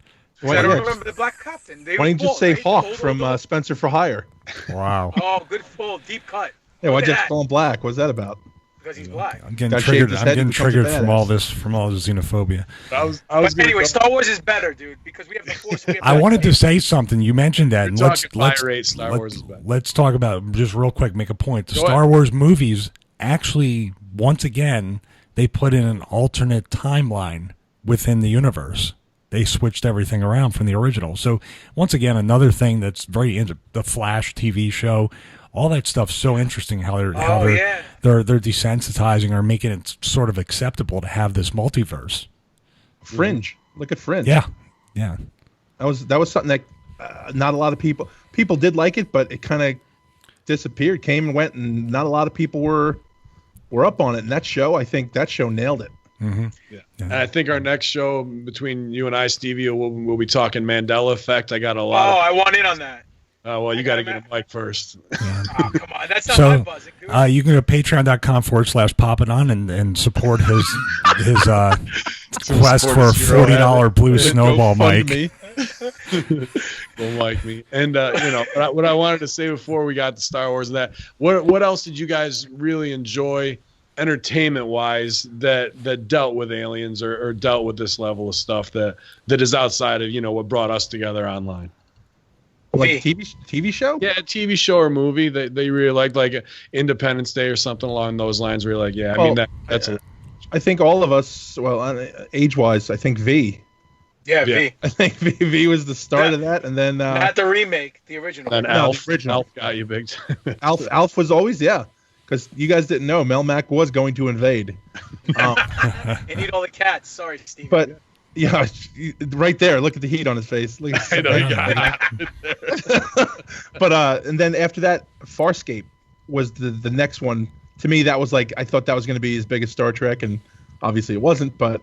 I don't remember the black captain. Why don't you just say Hawk from Spencer for Hire? Wow. Oh, good pull, deep cut. Yeah, why'd Look you at just that. call him black? What's that about? Because he's black. I'm getting Got triggered. shaved his I'm head getting and becomes a triggered from all this xenophobia. I was But gonna anyway, go- Star Wars is better, dude, because we have the Force. We have I wanted to Darth say something. You mentioned that, and You're let's talking fire rate, Star Wars is better. let's talk about, just real quick, make a point. The Go Star ahead. Wars movies actually, once again, they put in an alternate timeline within the universe. They switched everything around from the original. So once again, another thing that's very the Flash TV show, all that stuff's so interesting. How they're desensitizing or making it sort of acceptable to have this multiverse. Fringe. Look at Fringe. Yeah. That was something that not a lot of people did like it, but it kind of disappeared, came and went, and not a lot of people were up on it. And I think that show nailed it. Mm-hmm. Yeah. And I think our next show between you and I, Stevie, we'll be talking Mandela Effect. I got a lot. I want in on that. Oh, well, you got to get a mic first. Oh, come on, that's not my buzzing, dude. You can go to patreon.com/Papadon and support his quest for a $40 blue snowball mic. Don't like me. And what I wanted to say before we got to Star Wars and that, what else did you guys really enjoy entertainment wise that dealt with aliens or dealt with this level of stuff that is outside of what brought us together online? Like a TV show? Yeah, a TV show or movie that they really liked, like Independence Day or something along those lines, where you're like, yeah, I mean, that's I think all of us, well, age-wise, I think V. Yeah, V. I think V was the start of that, and then Not the remake, the original. And No, Alf, the original. Alf got you big time. Alf was always, because you guys didn't know, Melmac was going to invade. And eat all the cats. Sorry, Steve. But yeah, right there, look at the heat on his face. Look at I know you got it. But and then after that, Farscape was the next one. To me, that was like, I thought that was going to be as big as Star Trek, and obviously it wasn't. But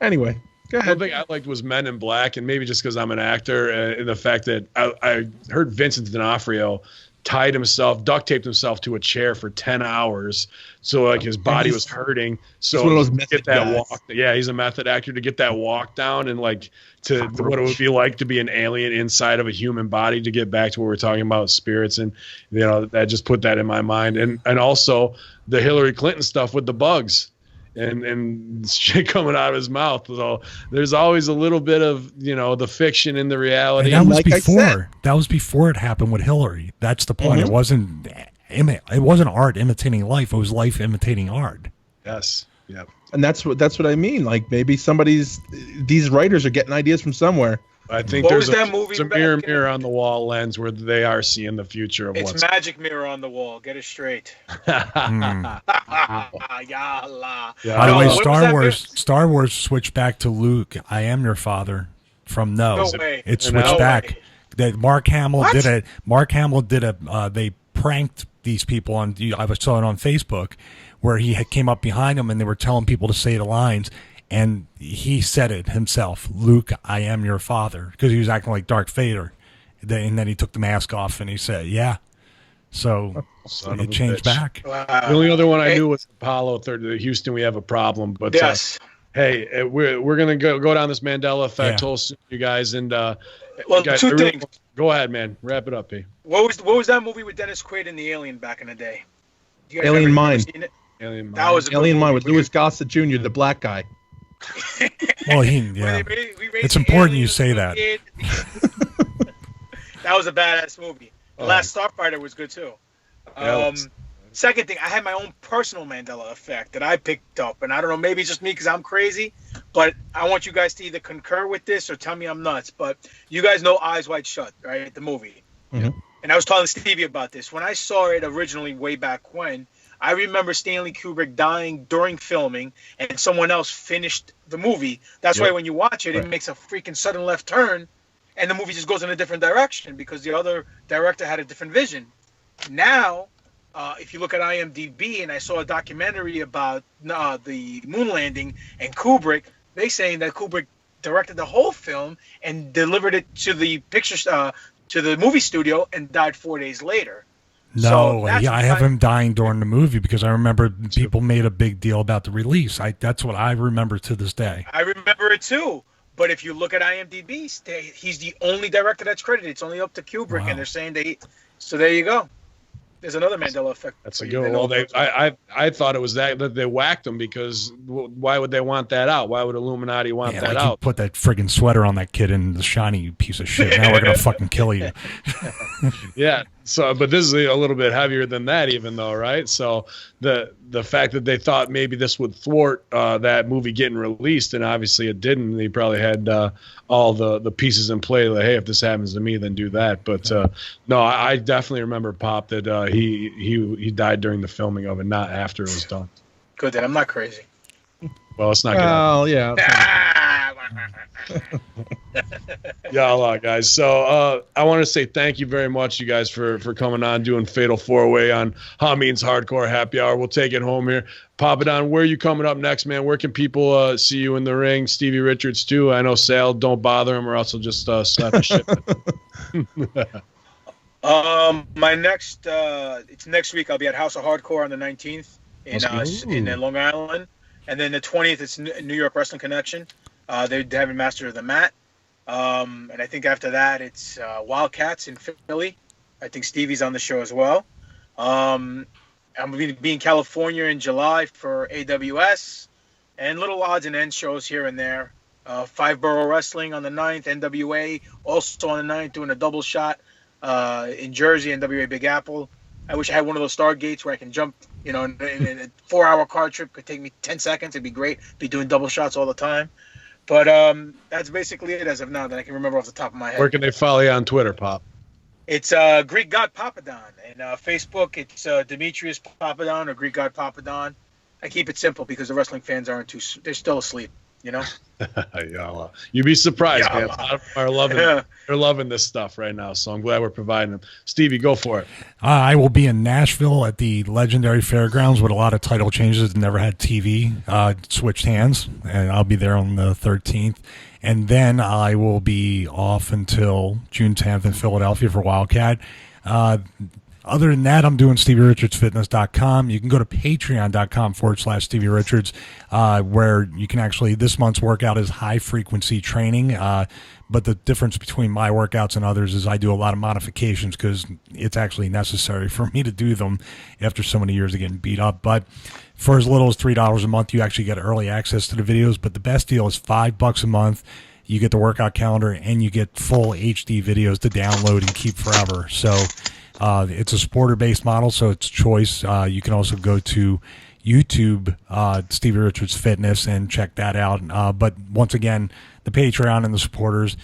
anyway, go ahead. One thing I liked was Men in Black, and maybe just because I'm an actor, and the fact that I heard Vincent D'Onofrio duct taped himself to a chair for 10 hours, so like his body was hurting. So one of those to method get that guys. walk, he's a method actor, to get that walk down and like to what it would be like to be an alien inside of a human body, to get back to what we're talking about, spirits, and that just put that in my mind, and also the Hillary Clinton stuff with the bugs. And shit coming out of his mouth. So there's always a little bit of the fiction in the reality. And that was Like I said. before. That was before it happened with Hillary. That's the point. Mm-hmm. It wasn't art imitating life. It was life imitating art. Yes. Yep. And that's what I mean. Like, maybe these writers are getting ideas from somewhere. I think What there's was that movie a back mirror on the wall lens where they are seeing the future of it's what's. magic mirror on the wall. Get it straight. Mm. Yalla. Yeah. By the way, what was that Star Wars switched back to Luke, I am your father, from no. No way. It No switched back. way. That Mark Hamill did it. Mark Hamill did a. They pranked these people on. I saw it on Facebook, where he came up behind them and they were telling people to say the lines, and he said it himself. Luke, I am your father, because he was acting like Darth Vader, and then he took the mask off and he said, "Yeah." So it changed back. The only other one I knew was Apollo 30. Houston, we have a problem, but yes. Hey, we're gonna go down this Mandela effect hole soon, you guys, and guys, two things. Go ahead, man. Wrap it up, P. What was that movie with Dennis Quaid and the alien back in the day? You guys Alien ever Mind. seen it? Alien Mind. That was Alien Mind with Louis Gossett Jr., the black guy. Well, it's important you say that. That was a badass movie. The Last Starfighter was good too. Second thing, I had my own personal Mandela effect that I picked up, and I don't know, maybe it's just me because I'm crazy, but I want you guys to either concur with this or tell me I'm nuts. But you guys know Eyes Wide Shut, right? The movie. Mm-hmm. And I was telling Stevie about this. When I saw it originally way back when, I remember Stanley Kubrick dying during filming, and someone else finished the movie. That's why when you watch it, it makes a freaking sudden left turn, and the movie just goes in a different direction because the other director had a different vision. Now, if you look at IMDb, and I saw a documentary about the moon landing and Kubrick, they saying that Kubrick directed the whole film and delivered it to the to the movie studio and died 4 days later. No, I have him dying during the movie because I remember people made a big deal about the release. That's what I remember to this day. I remember it too. But if you look at IMDb, he's the only director that's credited. It's only up to Kubrick, and they're saying so there you go. There's another Mandela effect. That's a good one. Well, I thought it was that they whacked him because why would they want that out? Why would Illuminati want that out? Put that friggin' sweater on that kid in The Shining, you piece of shit. Now we're gonna fucking kill you. Yeah. So, but this is a little bit heavier than that, even though, right? So the fact that they thought maybe this would thwart that movie getting released, and obviously it didn't. They probably had all the pieces in play. Like, hey, if this happens to me, then do that. But no, I definitely remember Pop that he died during the filming of it, not after it was done. Good, then I'm not crazy. Well, it's not good. Well, yeah. Yeah, guys. So I want to say thank you very much, you guys, for coming on, doing Fatal 4-Way on HAMIN'S HARDCORE HAPPY HOUR. We'll take it home here. Papadon, where are you coming up next, man? Where can people see you in the ring? Stevie Richards, too. I know Sal, don't bother him or else he'll just slap the shit. My next, it's next week. I'll be at House of Hardcore on the 19th in Long Island. And then the 20th, it's New York Wrestling Connection. They're having Master of the Mat. And I think after that, it's Wildcats in Philly. I think Stevie's on the show as well. I'm going to be in California in July for AWS. And little odds and ends shows here and there. Five Borough Wrestling on the 9th. NWA also on the 9th doing a double shot in Jersey, NWA Big Apple. I wish I had one of those Stargates where I can jump, in a 4-hour car trip. Could take me 10 seconds. It'd be great. Be doing double shots all the time. But that's basically it as of now that I can remember off the top of my head. Where can they follow you on Twitter, Pop? It's Greek God Papadon. And Facebook, it's Demetrius Papadon or Greek God Papadon. I keep it simple because the wrestling fans they're still asleep, Yeah, you'd be surprised, man. A lot of them they're loving this stuff right now, so I'm glad we're providing them. Stevie, go for it. I will be in Nashville at the legendary fairgrounds with a lot of title changes. Never had TV. Switched hands, and I'll be there on the 13th. And then I will be off until June 10th in Philadelphia for Wildcat. Other than that, I'm doing StevieRichardsFitness.com. You can go to Patreon.com/Stevie Richards, where you can actually, this month's workout is high frequency training. But the difference between my workouts and others is I do a lot of modifications because it's actually necessary for me to do them after so many years of getting beat up. But for as little as $3 a month, you actually get early access to the videos. But the best deal is $5 a month. You get the workout calendar and you get full HD videos to download and keep forever. So it's a supporter-based model, so it's choice. You can also go to YouTube, Stevie Richards Fitness, and check that out. But once again, the Patreon and the supporters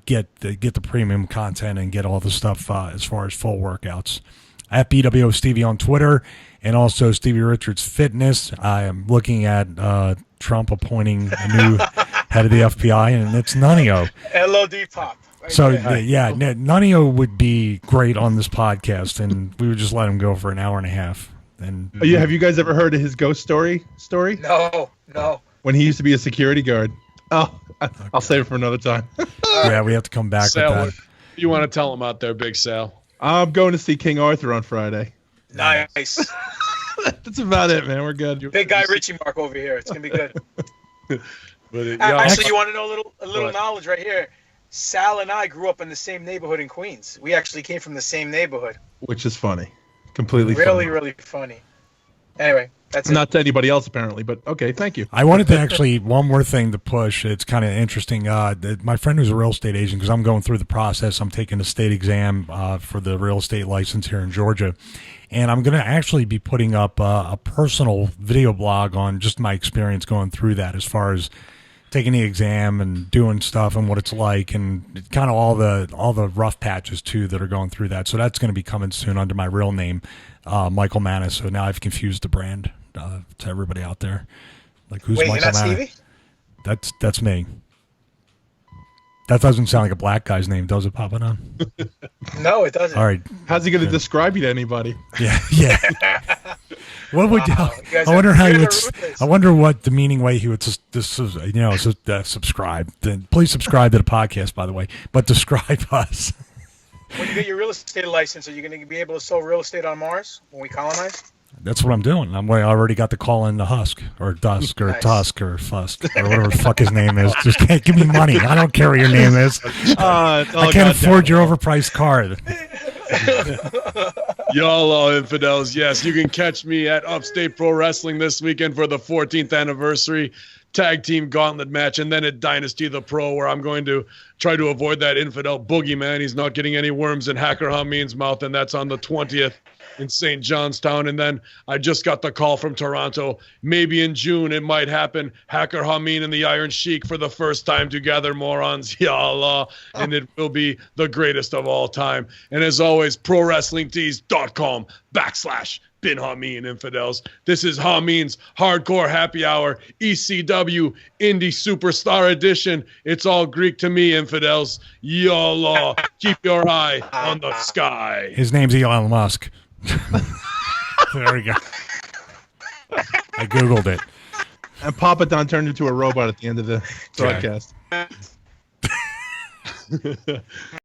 get the premium content and get all the stuff as far as full workouts. At BWO Stevie on Twitter, and also Stevie Richards Fitness. I am looking at Trump appointing a new head of the FBI, and it's none of you. LOD Pop. So Nunio would be great on this podcast, and we would just let him go for an hour and a half. And have you guys ever heard of his ghost story? No. When he used to be a security guard. Oh, I'll save it for another time. Yeah, we have to come back Sal, with what you want to tell him out there, Big Sal? I'm going to see King Arthur on Friday. Nice. That's about it, man. We're good. Big Guy Ritchie Mark over here. It's gonna be good. Actually, you want to know a little knowledge right here? Sal and I grew up in the same neighborhood in Queens. We actually came from the same neighborhood. Which is funny. Completely really funny. Anyway, that's not to anybody else apparently, but okay, thank you. I wanted to actually one more thing to push. It's kind of interesting. My friend who's a real estate agent, because I'm going through the process. I'm taking the state exam for the real estate license here in Georgia, and I'm going to actually be putting up a personal video blog on just my experience going through that, as far as taking the exam and doing stuff and what it's like, and kind of all the rough patches too that are going through that. So that's going to be coming soon under my real name, Michael Manis. So now I've confused the brand to everybody out there. Like, who's Wait, Michael you're not Manis? Stevie? That's me. That doesn't sound like a black guy's name, does it, Papadon? No, it doesn't. All right. How's he going to describe you to anybody? Yeah. What would I wonder how he would? I wonder what demeaning way he would subscribe. Then please subscribe to the podcast, by the way. But describe us. When you get your real estate license, are you going to be able to sell real estate on Mars when we colonize? That's what I'm doing. I already got the call in the Husk or Dusk or Nice. Tusk or Fusk or whatever the fuck his name is. Just can't give me money. I don't care what your name is. I can't afford your overpriced card. Y'all infidels. Yes, you can catch me at Upstate Pro Wrestling this weekend for the 14th anniversary tag team gauntlet match, and then at Dynasty the Pro, where I'm going to try to avoid that infidel boogeyman. He's not getting any worms in Hacker Hamin's mouth, and that's on the 20th in St. Johnstown. And then I just got the call from Toronto. Maybe in June it might happen. Hacker Hamin and the Iron Sheik for the first time together, morons. Ya Allah. And it will be the greatest of all time. And as always, ProWrestlingTees.com/Bin Hamin infidels. This is Hamin's Hardcore Happy Hour, ECW Indie Superstar Edition. It's all Greek to me, infidels. Ya Allah. Keep your eye on the sky. His name's Elon Musk. There we go. I Googled it. And Papadon turned into a robot at the end of the broadcast.